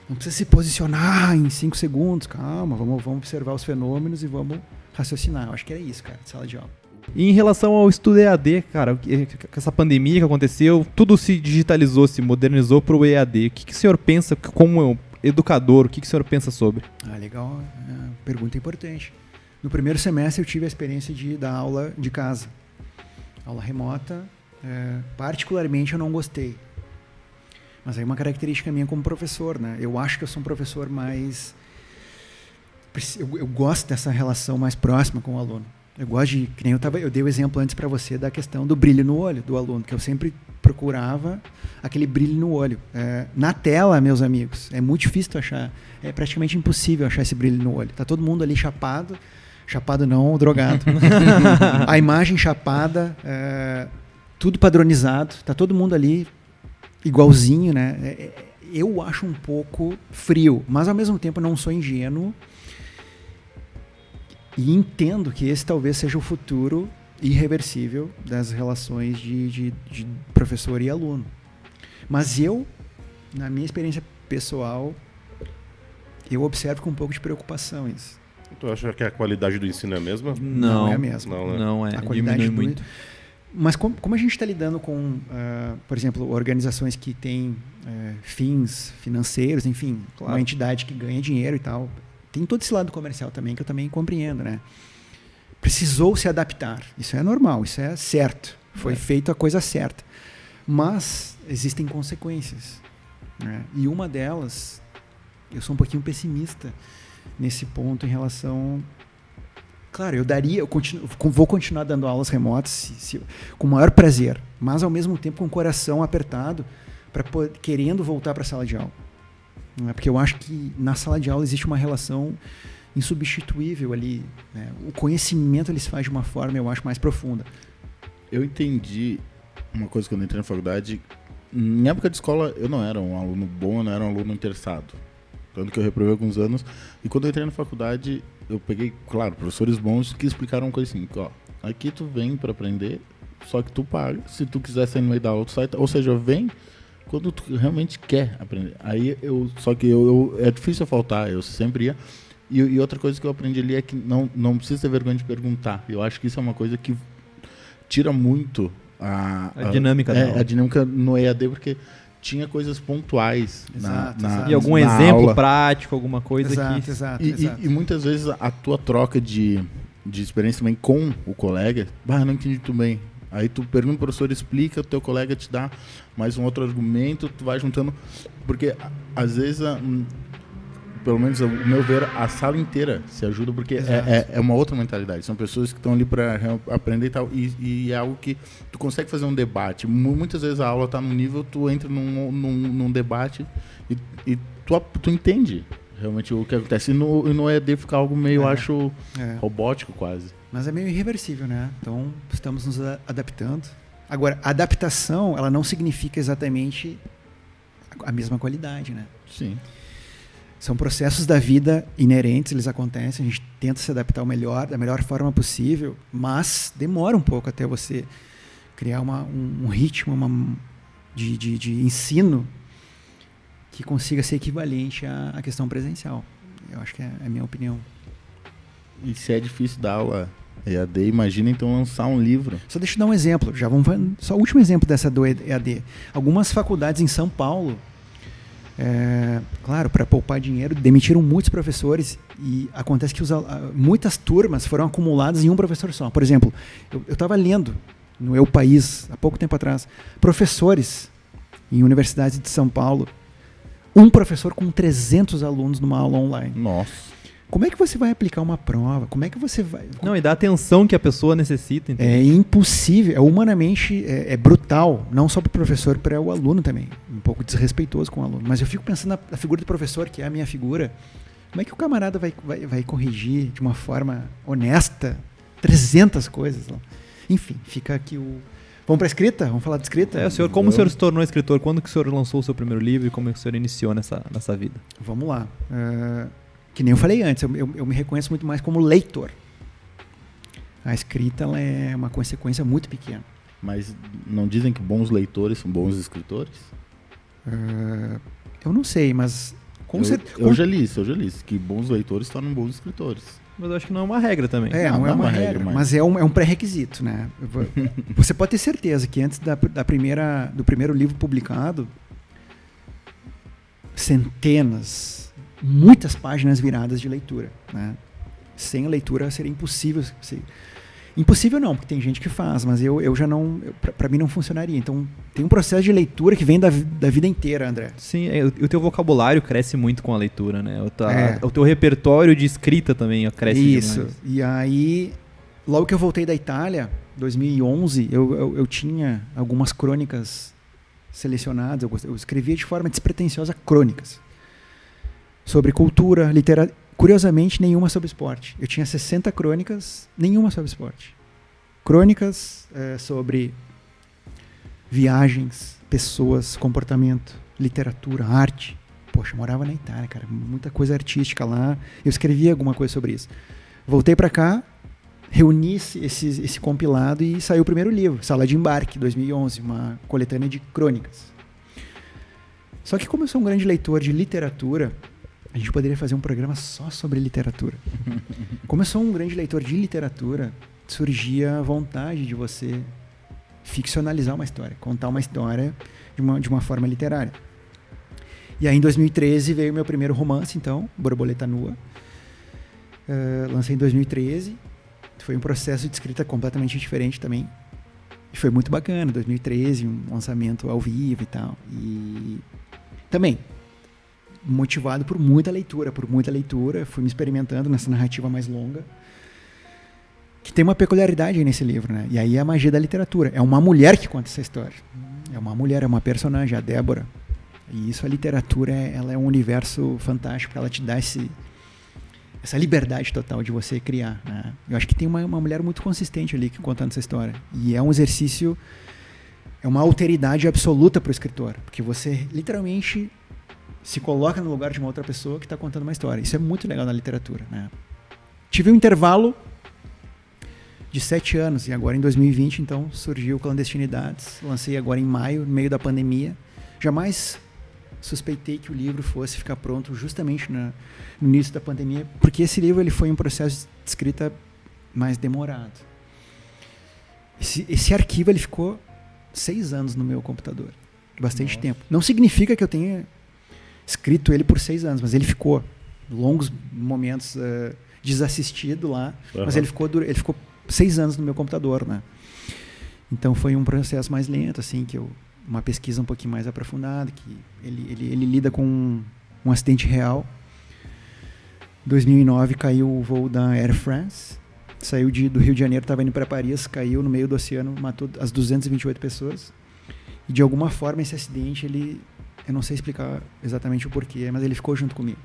Não precisa se posicionar em 5 segundos. Calma, vamos observar os fenômenos e vamos raciocinar. Eu acho que era isso, cara, de sala de aula. E em relação ao estudo EAD, cara, com essa pandemia que aconteceu, tudo se digitalizou, se modernizou para o EAD. O que o senhor pensa, como educador, o que o senhor pensa sobre? Legal, pergunta importante. No primeiro semestre eu tive a experiência de dar aula de casa. Aula remota, particularmente eu não gostei. Mas aí uma característica minha como professor, né? Eu acho que eu sou um professor mais... Eu gosto dessa relação mais próxima com o aluno. Eu gosto de... Que nem eu dei o exemplo antes para você da questão do brilho no olho do aluno, que eu sempre procurava aquele brilho no olho. Na tela, meus amigos, é muito difícil tu achar. É praticamente impossível achar esse brilho no olho. Tá todo mundo ali chapado. Chapado não, drogado. A imagem chapada, tudo padronizado. Tá todo mundo ali igualzinho, né? Eu acho um pouco frio, mas ao mesmo tempo não sou ingênuo e entendo que esse talvez seja o futuro irreversível das relações de professor e aluno. Mas eu, na minha experiência pessoal, eu observo com um pouco de preocupação isso. Tu acha que a qualidade do ensino é a mesma? Não é a mesma. Não é. A qualidade diminui muito. Mas como a gente está lidando com, por exemplo, organizações que têm fins financeiros, enfim, claro, uma entidade que ganha dinheiro e tal, tem todo esse lado comercial também que eu também compreendo, né? Precisou se adaptar. Isso é normal, isso é certo. Foi feito a coisa certa. Mas existem consequências, né? E uma delas, eu sou um pouquinho pessimista nesse ponto em relação... Claro, vou continuar dando aulas remotas com o maior prazer, mas ao mesmo tempo com o coração apertado, querendo voltar para a sala de aula. Porque eu acho que na sala de aula existe uma relação insubstituível ali, né? O conhecimento ele se faz de uma forma, eu acho, mais profunda. Eu entendi uma coisa quando eu entrei na faculdade. Em época de escola, eu não era um aluno bom, eu não era um aluno interessado. Tanto que eu reprovei alguns anos. E quando eu entrei na faculdade, eu peguei, claro, professores bons que explicaram uma coisa assim, ó, aqui tu vem para aprender, só que tu paga. Se tu quiser sair no meio da aula, tu sai. Ou seja, vem quando tu realmente quer aprender. Aí só que é difícil eu faltar, eu sempre ia. E outra coisa que eu aprendi ali é que não precisa ter vergonha de perguntar. Eu acho que isso é uma coisa que tira muito a dinâmica a dinâmica no EAD, porque tinha coisas pontuais. Exato. E algum exemplo aula prático, alguma coisa que... Exato. E muitas vezes a tua troca de experiência também com o colega, não entendi muito bem. Aí tu pergunta, o professor explica, o teu colega te dá mais um outro argumento, tu vai juntando. Porque às vezes, pelo menos o meu ver, a sala inteira se ajuda, porque é uma outra mentalidade. São pessoas que estão ali para aprender e tal. E é algo que tu consegue fazer um debate. Muitas vezes a aula está num nível, tu entra num debate e tu entende realmente o que acontece. E no EAD fica algo meio, eu acho, robótico quase. Mas é meio irreversível, né? Então, estamos nos adaptando. Agora, a adaptação, ela não significa exatamente a mesma qualidade, né? Sim. São processos da vida inerentes, eles acontecem, a gente tenta se adaptar da melhor forma possível, mas demora um pouco até você criar um ritmo de ensino que consiga ser equivalente à questão presencial. Eu acho que é a minha opinião. E se é difícil dar aula EAD, imagina então lançar um livro. Só deixa eu dar um exemplo, só o último exemplo dessa do EAD. Algumas faculdades em São Paulo, claro, para poupar dinheiro, demitiram muitos professores e acontece que muitas turmas foram acumuladas em um professor só. Por exemplo, eu estava lendo no Eu País, há pouco tempo atrás, professores em universidades de São Paulo, um professor com 300 alunos numa aula online. Nossa. Como é que você vai aplicar uma prova? Como é que você vai... Não, e dá a atenção que a pessoa necessita. Entendeu? É impossível, humanamente é brutal, não só para o professor, para o aluno também. Um pouco desrespeitoso com o aluno. Mas eu fico pensando na figura do professor, que é a minha figura. Como é que o camarada vai corrigir de uma forma honesta 300 coisas? Enfim, fica aqui o... Vamos para a escrita? Vamos falar de escrita? Como o senhor se tornou escritor? Quando que o senhor lançou o seu primeiro livro e como é que o senhor iniciou nessa vida? Vamos lá. que nem eu falei antes, eu me reconheço muito mais como leitor. A escrita ela é uma consequência muito pequena. Mas não dizem que bons leitores são bons escritores? Eu não sei, mas com certeza. Eu já li isso, que bons leitores tornam bons escritores. Mas eu acho que não é uma regra também. Não é uma regra, mas é um pré-requisito, né? Você pode ter certeza que antes do primeiro livro publicado, centenas, muitas páginas viradas de leitura, né? Sem a leitura seria impossível. Impossível não, porque tem gente que faz, mas eu já não... Para mim não funcionaria. Então, tem um processo de leitura que vem da vida inteira, André. Sim, o teu vocabulário cresce muito com a leitura, né? O teu repertório de escrita também cresce Isso. demais. E aí, logo que eu voltei da Itália, 2011, eu tinha algumas crônicas selecionadas. Eu escrevia de forma despretensiosa crônicas sobre cultura, literatura. Curiosamente, nenhuma sobre esporte. Eu tinha 60 crônicas, nenhuma sobre esporte. Crônicas sobre viagens, pessoas, comportamento, literatura, arte. Poxa, eu morava na Itália, cara, muita coisa artística lá. Eu escrevia alguma coisa sobre isso. Voltei para cá, reuni esse compilado e saiu o primeiro livro, Sala de Embarque, 2011, uma coletânea de crônicas. Só que como eu sou um grande leitor de literatura, a gente poderia fazer um programa só sobre literatura. Como eu sou um grande leitor de literatura, surgia a vontade de você ficcionalizar uma história, contar uma história de uma forma literária. E aí, em 2013, veio meu primeiro romance, então, Borboleta Nua. Lancei em 2013. Foi um processo de escrita completamente diferente também. E foi muito bacana, 2013, um lançamento ao vivo e tal. E também motivado por muita leitura, fui me experimentando nessa narrativa mais longa, que tem uma peculiaridade aí nesse livro, né? E aí é a magia da literatura. É uma mulher que conta essa história. É uma mulher, é uma personagem, a Débora. E isso, a literatura, ela é um universo fantástico, ela te dá essa liberdade total de você criar, né? Eu acho que tem uma mulher muito consistente ali contando essa história. E é um exercício, é uma alteridade absoluta para o escritor, porque você literalmente se coloca no lugar de uma outra pessoa que está contando uma história. Isso é muito legal na literatura, né? Tive um intervalo de 7 anos, e agora em 2020, então, surgiu Clandestinidades. Lancei agora em maio, no meio da pandemia. Jamais suspeitei que o livro fosse ficar pronto justamente no início da pandemia, porque esse livro ele foi um processo de escrita mais demorado. Esse arquivo ele ficou 6 anos no meu computador. Bastante tempo. Não significa que eu tenha escrito ele por 6 anos, mas ele ficou longos momentos desassistido lá, mas ele ficou 6 anos no meu computador, né? Então foi um processo mais lento, assim, uma pesquisa um pouquinho mais aprofundada, que ele lida com um acidente real. Em 2009 caiu o voo da Air France, saiu do Rio de Janeiro, estava indo para Paris, caiu no meio do oceano, matou as 228 pessoas. E de alguma forma esse acidente, eu não sei explicar exatamente o porquê, mas ele ficou junto comigo.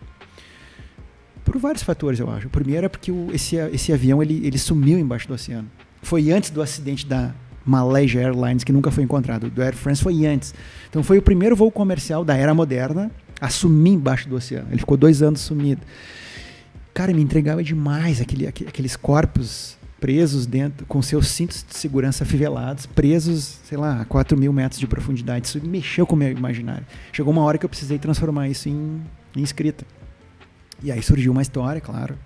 Por vários fatores, eu acho. O primeiro é porque esse avião ele sumiu embaixo do oceano. Foi antes do acidente da Malaysia Airlines, que nunca foi encontrado. Do Air France foi antes. Então foi o primeiro voo comercial da era moderna a sumir embaixo do oceano. Ele ficou 2 anos sumido. Cara, me entregava demais aqueles corpos presos dentro, com seus cintos de segurança afivelados, presos, sei lá, a 4.000 metros de profundidade. Isso mexeu com o meu imaginário. Chegou uma hora que eu precisei transformar isso em escrita. E aí surgiu uma história, claro.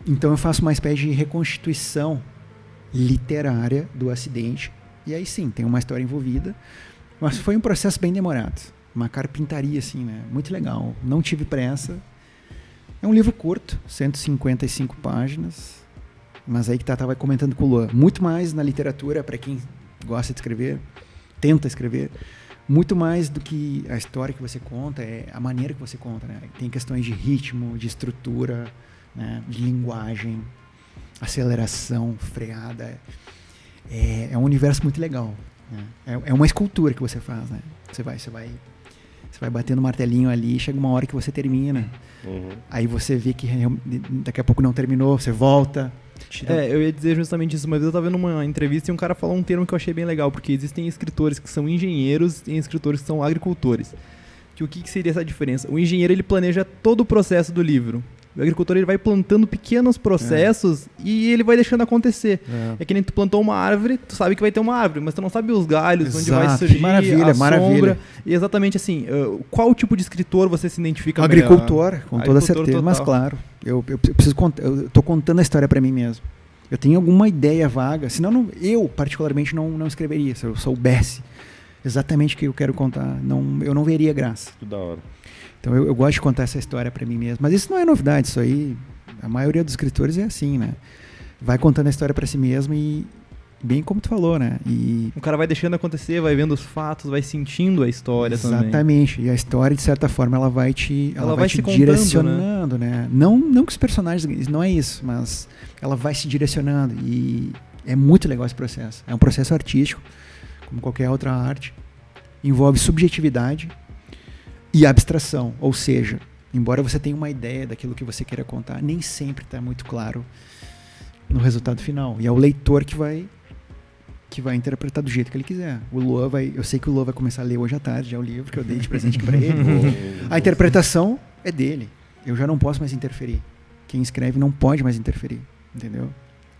Então eu faço uma espécie de reconstituição literária do acidente. E aí sim, tem uma história envolvida. Mas foi um processo bem demorado. Uma carpintaria, assim, né? Muito legal. Não tive pressa. É um livro curto, 155 páginas. Mas aí que tava comentando com o Luan. Muito mais na literatura, para quem gosta de escrever, tenta escrever. Muito mais do que a história que você conta, é a maneira que você conta, né? Tem questões de ritmo, de estrutura, né? De linguagem, aceleração, freada. É um universo muito legal, né? É uma escultura que você faz, né? Você vai batendo martelinho ali, chega uma hora que você termina. Uhum. Aí você vê que daqui a pouco não terminou, você volta. Eu ia dizer justamente isso. Uma vez eu estava vendo uma entrevista e um cara falou um termo que eu achei bem legal, porque existem escritores que são engenheiros e escritores que são agricultores. que o que seria essa diferença? O engenheiro, ele planeja todo o processo do livro. O agricultor, ele vai plantando pequenos processos e ele vai deixando acontecer. É que nem tu plantou uma árvore, tu sabe que vai ter uma árvore, mas tu não sabe os galhos, onde vai surgir, maravilha, a sombra. E exatamente assim, qual tipo de escritor você se identifica agricultor, melhor? com toda certeza. Total. Mas claro, eu preciso contar, eu tô contando a história para mim mesmo. Eu tenho alguma ideia vaga, senão eu particularmente não escreveria, se eu soubesse exatamente o que eu quero contar, eu não veria graça. Que da hora. Então eu gosto de contar essa história para mim mesmo. Mas isso não é novidade, isso aí, a maioria dos escritores é assim, né? Vai contando a história para si mesmo e bem como tu falou, né? E o cara vai deixando acontecer, vai vendo os fatos, vai sentindo a história também. Exatamente. E a história, de certa forma, ela vai te contando, direcionando, né? Não que os personagens, não é isso, mas ela vai se direcionando e é muito legal esse processo. É um processo artístico, como qualquer outra arte. Envolve subjetividade e abstração, ou seja, embora você tenha uma ideia daquilo que você queira contar, nem sempre está muito claro no resultado final. E é o leitor que vai interpretar do jeito que ele quiser. Eu sei que o Lua vai começar a ler hoje à tarde, é o livro que eu dei de presente para ele. A interpretação é dele. Eu já não posso mais interferir. Quem escreve não pode mais interferir, entendeu?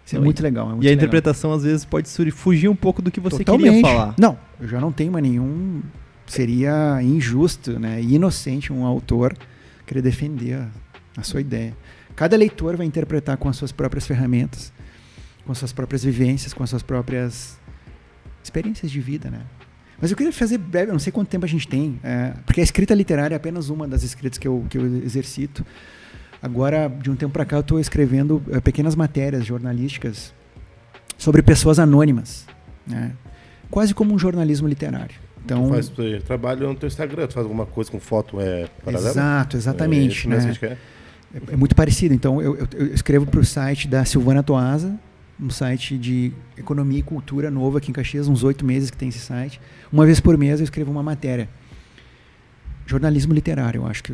Isso é muito legal. E a interpretação às vezes pode fugir um pouco do que você queria falar. Não, eu já não tenho mais nenhum... Seria injusto, né, e inocente um autor querer defender a sua ideia. Cada leitor vai interpretar com as suas próprias ferramentas, com as suas próprias vivências, com as suas próprias experiências de vida, né? Mas eu queria fazer breve, eu não sei quanto tempo a gente tem, porque a escrita literária é apenas uma das escritas que eu exercito. Agora, de um tempo para cá, eu estou escrevendo pequenas matérias jornalísticas sobre pessoas anônimas, né? Quase como um jornalismo literário. Então, tu faz trabalho no teu Instagram, tu faz alguma coisa com foto paralela? Exato, exatamente. É, né? É muito parecido. Então, eu escrevo para o site da Silvana Toasa, um site de economia e cultura novo aqui em Caxias, uns 8 meses que tem esse site. Uma vez por mês eu escrevo uma matéria. Jornalismo literário, eu acho que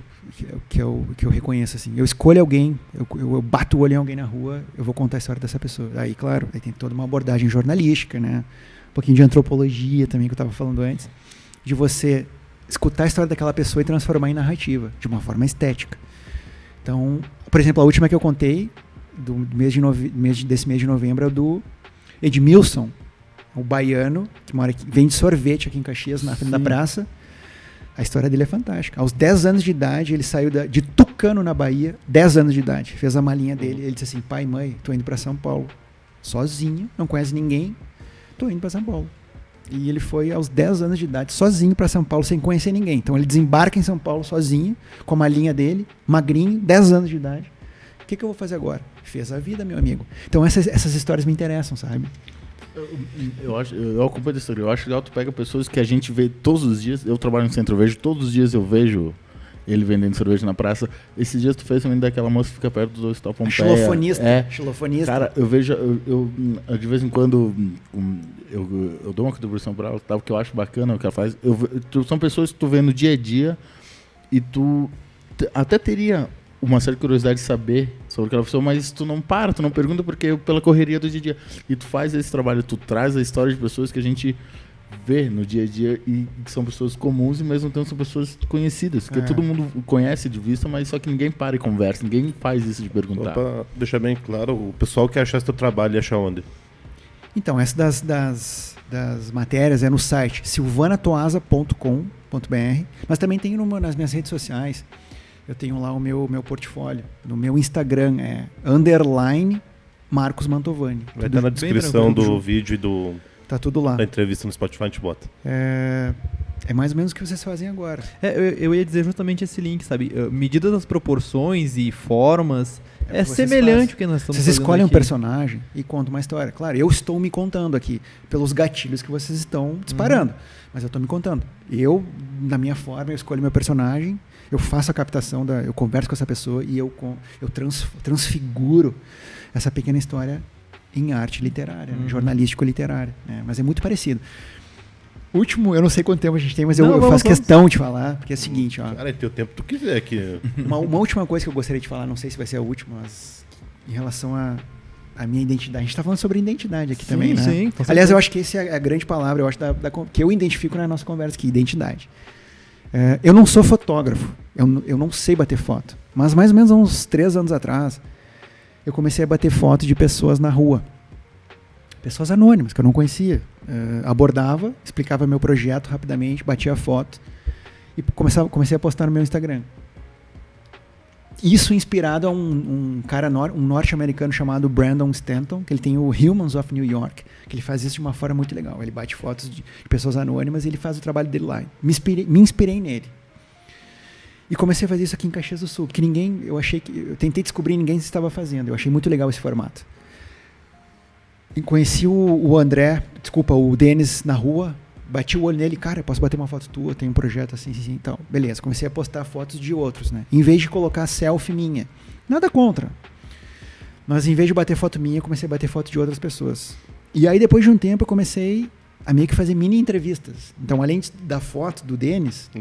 eu reconheço assim. Eu escolho alguém, eu bato o olho em alguém na rua, eu vou contar a história dessa pessoa. Aí, claro, aí tem toda uma abordagem jornalística, né? Um pouquinho de antropologia também, que eu estava falando antes, de você escutar a história daquela pessoa e transformar em narrativa, de uma forma estética. Então, por exemplo, a última que eu contei, desse mês de novembro, é do Edmilson, o baiano, que mora aqui, vende sorvete aqui em Caxias, na frente da praça. A história dele é fantástica. Aos 10 anos de idade, ele saiu de Tucano, na Bahia, 10 anos de idade, fez a malinha dele, ele disse assim, pai, mãe, tô indo para São Paulo, sozinho, não conhece ninguém, tô indo para São Paulo. E ele foi aos 10 anos de idade, sozinho para São Paulo, sem conhecer ninguém. Então ele desembarca em São Paulo sozinho, com a malinha dele, magrinho, 10 anos de idade. O que eu vou fazer agora? Fez a vida, meu amigo. Então essas histórias me interessam, sabe? Eu acompanho a história. Eu acho legal, tu pega pessoas que a gente vê todos os dias. Eu trabalho no centro, eu vejo todos os dias, eu vejo ele vendendo sorvete na praça. Esses dias tu fez também daquela moça que fica perto do Hospital Pompeia. Xilofonista. Cara, eu vejo, eu de vez em quando eu dou uma contribuição pra ela, porque eu acho bacana o que ela faz. São pessoas que tu vê no dia a dia e tu até teria uma certa curiosidade de saber sobre aquela pessoa, mas tu não pergunta porque pela correria do dia a dia. E tu faz esse trabalho, tu traz a história de pessoas que a gente vê no dia a dia e que são pessoas comuns e ao mesmo tempo são pessoas conhecidas, que todo mundo conhece de vista, mas só que ninguém para e conversa, ninguém faz isso de perguntar. Para deixar bem claro, o pessoal que achar esse teu trabalho e achar onde? Então, essa das matérias é no site silvanatoasa.com.br, mas também tem nas minhas redes sociais. Eu tenho lá o meu portfólio. No meu Instagram é _Marcos Mantovani. Vai estar na descrição do vídeo e tá tudo lá. Da entrevista no Spotify, a gente bota. É mais ou menos o que vocês fazem agora. Eu ia dizer justamente esse link, sabe? Medida das proporções e formas é semelhante ao que nós estamos fazendo. Vocês escolhem aqui. Um personagem e contam uma história. Claro, eu estou me contando aqui pelos gatilhos que vocês estão disparando. Mas eu estou me contando. Eu, na minha forma, eu escolho meu personagem, eu faço a captação, eu converso com essa pessoa e eu transfiguro essa pequena história em arte literária, jornalístico-literária. Né? Mas é muito parecido. Último, eu não sei quanto tempo a gente tem, mas eu faço questão de falar, porque é o seguinte, ó. Cara, tem o tempo que tu quiser aqui. Uma última coisa que eu gostaria de falar, não sei se vai ser a última, mas em relação à minha identidade. A gente está falando sobre identidade aqui também, né? Sim. Aliás, eu acho que essa é a grande palavra, eu acho, que eu identifico na nossa conversa aqui, identidade. Eu não sou fotógrafo, eu não sei bater foto. Mas mais ou menos há uns 3 anos atrás, eu comecei a bater foto de pessoas na rua. Pessoas anônimas, que eu não conhecia. Abordava, explicava meu projeto rapidamente, batia a foto e comecei a postar no meu Instagram. Isso inspirado a um cara, um norte-americano chamado Brandon Stanton, que ele tem o Humans of New York, que ele faz isso de uma forma muito legal. Ele bate fotos de pessoas anônimas e ele faz o trabalho dele lá. Me inspirei nele. E comecei a fazer isso aqui em Caxias do Sul, que eu tentei descobrir, ninguém estava fazendo. Eu achei muito legal esse formato. E conheci o Denis na rua, bati o olho nele, cara, eu posso bater uma foto tua, tem um projeto assim, então, beleza. Comecei a postar fotos de outros, né? Em vez de colocar selfie minha, nada contra. Mas em vez de bater foto minha, eu comecei a bater foto de outras pessoas. E aí, depois de um tempo, eu comecei a meio que fazer mini entrevistas. Então, além da foto do Denis...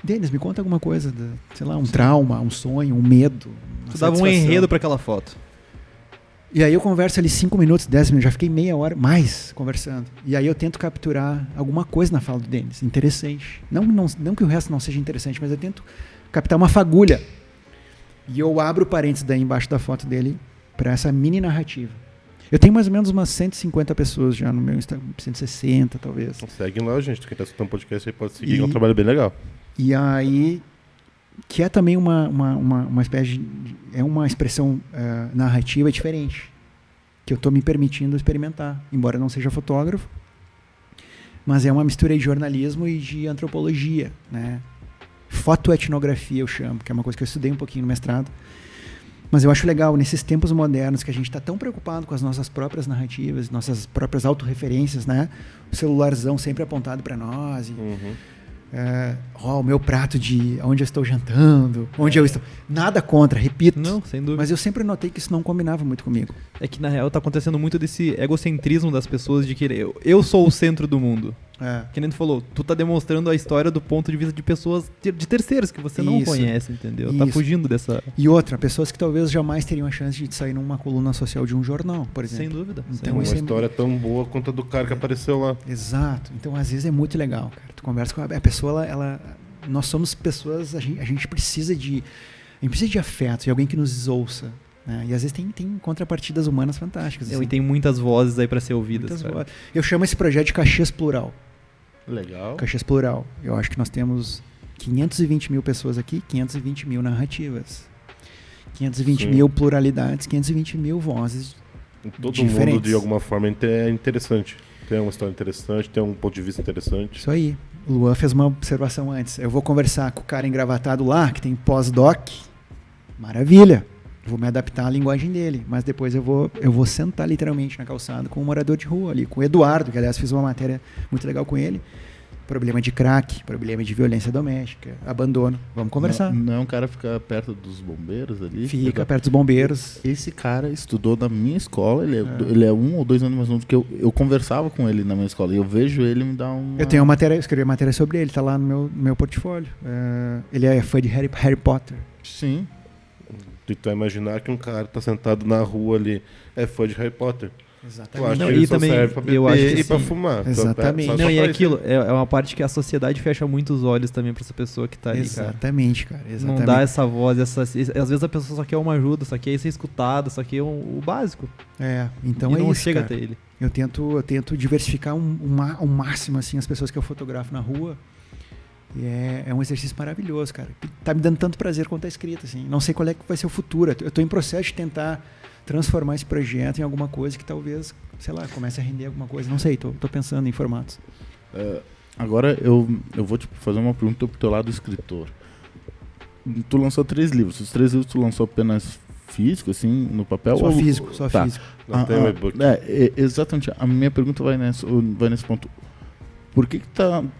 Denis, me conta alguma coisa, sei lá, um trauma, um sonho, um medo. Tu dava um enredo para aquela foto. E aí eu converso ali 5 minutos, 10 minutos, já fiquei meia hora mais conversando. E aí eu tento capturar alguma coisa na fala do Denis, interessante. Não que o resto não seja interessante, mas eu tento captar uma fagulha. E eu abro parênteses daí embaixo da foto dele para essa mini narrativa. Eu tenho mais ou menos umas 150 pessoas já no meu Instagram, 160 talvez. Segue lá, gente. Quem está escutando o podcast aí pode seguir, é um trabalho bem legal. E aí, que é também uma espécie de... É uma expressão narrativa diferente, que eu estou me permitindo experimentar, embora não seja fotógrafo, mas é uma mistura de jornalismo e de antropologia, né? Fotoetnografia eu chamo, que é uma coisa que eu estudei um pouquinho no mestrado. Mas eu acho legal, nesses tempos modernos, que a gente está tão preocupado com as nossas próprias narrativas, nossas próprias autorreferências, né? O celularzão sempre apontado para nós. E, o meu prato de onde eu estou jantando, onde eu estou... Nada contra, repito. Não, sem dúvida. Mas eu sempre notei que isso não combinava muito comigo. É que, na real, tá acontecendo muito desse egocentrismo das pessoas de querer... Eu sou o centro do mundo. Que nem tu falou, tu tá demonstrando a história do ponto de vista de pessoas, de terceiros que você não conhece, entendeu? Tá fugindo dessa... E outra, pessoas que talvez jamais teriam a chance de sair numa coluna social de um jornal, por exemplo. Sem dúvida. Então, uma história tão boa quanto a do cara que apareceu lá. Exato. Então, às vezes é muito legal, cara. Tu conversa com a pessoa, nós somos pessoas, a gente precisa de afeto, de alguém que nos ouça. Né? E às vezes tem contrapartidas humanas fantásticas. E tem muitas vozes aí para ser ouvidas. Eu chamo esse projeto de Caxias Plural. Legal. Caxias Plural. Eu acho que nós temos 520 mil pessoas aqui, 520 mil narrativas. 520 mil pluralidades, 520 mil vozes Todo diferentes. mundo, de alguma forma, é interessante. Tem uma história interessante, tem um ponto de vista interessante. Isso aí. O Luan fez uma observação antes. Eu vou conversar com o cara engravatado lá, que tem pós-doc. Maravilha. Vou me adaptar à linguagem dele. Mas depois eu vou sentar literalmente na calçada com um morador de rua ali, com o Eduardo, que aliás fiz uma matéria muito legal com ele. Problema de crack, problema de violência doméstica, abandono. Vamos conversar. Não é um cara ficar perto dos bombeiros ali? Fica perto dos bombeiros. Esse cara estudou na minha escola, ele é 1 ou 2 anos mais novo do que eu. Eu conversava com ele na minha escola e eu vejo ele me dar uma... Eu escrevi uma matéria sobre ele, tá lá no meu portfólio. Ele é fã de Harry Potter. Sim. Tu vai imaginar que um cara tá sentado na rua ali, é fã de Harry Potter. Exatamente. Eu acho Não, que ele e só também, serve pra eu acho beber que e pra sim. fumar. Exatamente. Só Não, e pra aquilo, é uma parte que a sociedade fecha muito os olhos também pra essa pessoa que tá ali, cara. Exatamente, cara. Exatamente. Não dá essa voz, às vezes a pessoa só quer uma ajuda, só quer ser escutada, só quer o básico. Então e é não isso, chega cara. até ele. Eu tento diversificar ao máximo assim, as pessoas que eu fotografo na rua. E é um exercício maravilhoso, cara. Tá me dando tanto prazer quanto a escrita, assim. Não sei qual é que vai ser o futuro. Eu tô em processo de tentar transformar esse projeto em alguma coisa que talvez, sei lá, comece a render alguma coisa. Não sei, tô pensando em formatos. Agora eu vou fazer uma pergunta pro teu lado escritor. Tu lançou 3 livros. Os 3 livros tu lançou apenas físico, assim, no papel? Só ou... físico. Não tem um e-book. Exatamente. A minha pergunta vai nesse ponto. Por que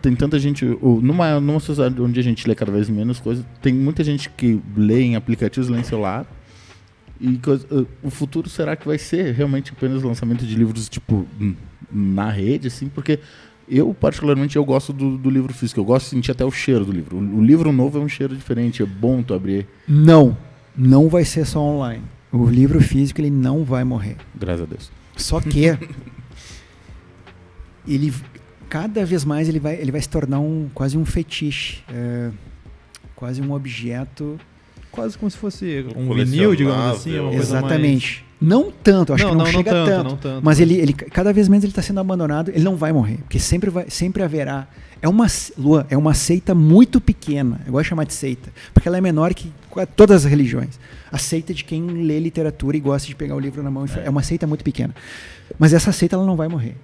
tem tanta gente... Numa sociedade onde a gente lê cada vez menos coisas, tem muita gente que lê em aplicativos, lê em celular. E o futuro será que vai ser realmente apenas lançamento de livros tipo na rede, assim? Porque eu, particularmente, eu gosto do livro físico. Eu gosto de sentir até o cheiro do livro. O livro novo é um cheiro diferente, é bom tu abrir. Não vai ser só online. O livro físico ele não vai morrer. Graças a Deus. Só que cada vez mais ele vai se tornar quase um fetiche, quase um objeto. Quase como se fosse um colecionável. vinil, digamos assim. Uma coisa Exatamente. Não tanto, acho que não chega tanto. Não tanto. Mas ele cada vez menos ele está sendo abandonado. Ele não vai morrer, porque sempre haverá. Lua, é uma seita muito pequena. Eu gosto de chamar de seita, porque ela é menor que todas as religiões. A seita de quem lê literatura e gosta de pegar o livro na mão. É uma seita muito pequena. Mas essa seita ela não vai morrer.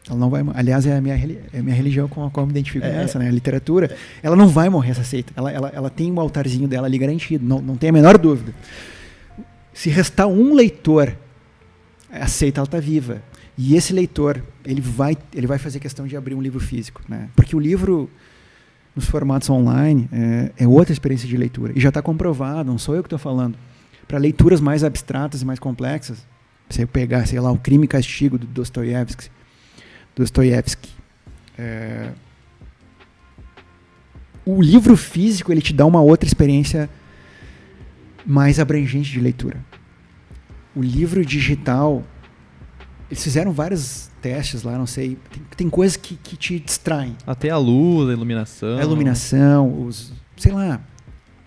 Ela não vai, aliás, é a minha religião com a qual eu me identifico nessa, né? A literatura. Ela não vai morrer, essa seita. Ela tem um altarzinho dela ali garantido, não tem a menor dúvida. Se restar um leitor, a seita ela está viva. E esse leitor, ele vai fazer questão de abrir um livro físico, né? Porque o livro, nos formatos online, é outra experiência de leitura. E já está comprovado, não sou eu que estou falando. Para leituras mais abstratas e mais complexas, você pegar, sei lá, o Crime e Castigo do Dostoiévski, o livro físico ele te dá uma outra experiência mais abrangente de leitura. O livro digital, eles fizeram vários testes lá, não sei, tem coisas que te distraem. Até a luz, a iluminação. A iluminação, sei lá,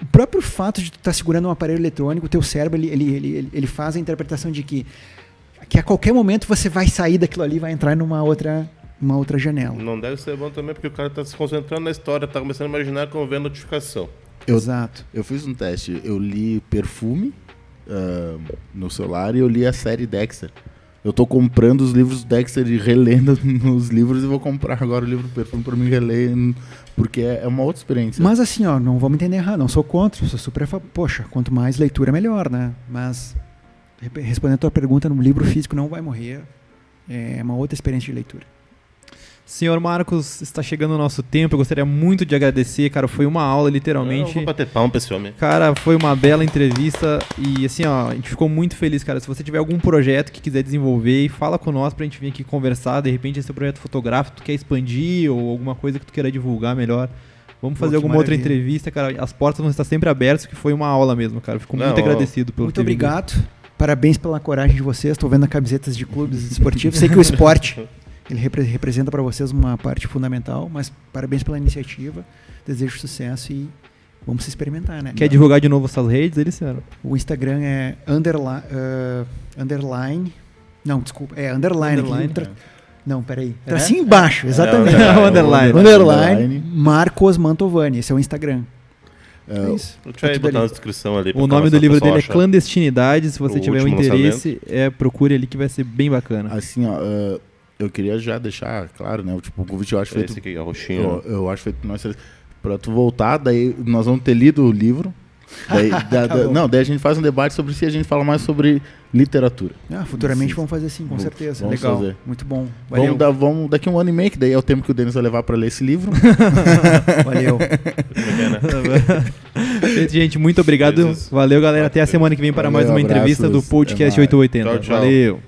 o próprio fato de tu estar segurando um aparelho eletrônico, o teu cérebro ele faz a interpretação de que a qualquer momento você vai sair daquilo ali e vai entrar numa outra janela. Não deve ser bom também, porque o cara tá se concentrando na história, tá começando a imaginar como vê a notificação. Exato. Eu fiz um teste, eu li Perfume no celular e eu li a série Dexter. Eu tô comprando os livros do Dexter e relendo nos livros e vou comprar agora o livro do Perfume pra mim reler, porque é uma outra experiência. Mas assim, ó, não vou me entender errado, não sou contra, sou super poxa, quanto mais leitura melhor, né? Mas respondendo a tua pergunta, no livro físico não vai morrer, é uma outra experiência de leitura. Senhor Marcos, está chegando o nosso tempo, eu gostaria muito de agradecer, cara, foi uma aula, literalmente. Eu vou bater palma pra esse homem. Cara, foi uma bela entrevista e assim, ó, a gente ficou muito feliz, cara. Se você tiver algum projeto que quiser desenvolver, fala com nós pra gente vir aqui conversar, de repente esse projeto fotográfico tu quer expandir ou alguma coisa que tu queira divulgar melhor. Vamos fazer alguma outra entrevista, cara. As portas vão estar sempre abertas, que foi uma aula mesmo, cara. Fico muito agradecido pelo muito obrigado. Parabéns pela coragem de vocês. Estou vendo camisetas de clubes esportivos. Sei que o esporte ele representa para vocês uma parte fundamental, mas parabéns pela iniciativa. Desejo sucesso e vamos se experimentar, né? Quer divulgar de novo essas redes, Elisandro? O Instagram é underline. Não, desculpa. É underline. Não, peraí. Tá assim embaixo, exatamente. Underline. Marcos Mantovani. Esse é o Instagram. É isso. Deixa eu botar na descrição ali. O nome do livro dele é Clandestinidade. Se você tiver um interesse, procure ali que vai ser bem bacana. Assim, ó, eu queria já deixar claro, né? Tipo, o convite eu acho feito. Esse aqui é roxinho. Eu acho feito pra tu voltar, daí nós vamos ter lido o livro. Daí, daí a gente faz um debate sobre se a gente fala mais sobre literatura. Futuramente vamos fazer sim, com certeza. Vamos Legal. Fazer. Muito bom. Valeu. Vamos daqui um ano e meio, que daí é o tempo que o Denis vai levar para ler esse livro. Valeu. Gente, muito obrigado. Valeu, galera. Até a semana que vem para mais uma entrevista do Podcast 880. Tchau. Valeu.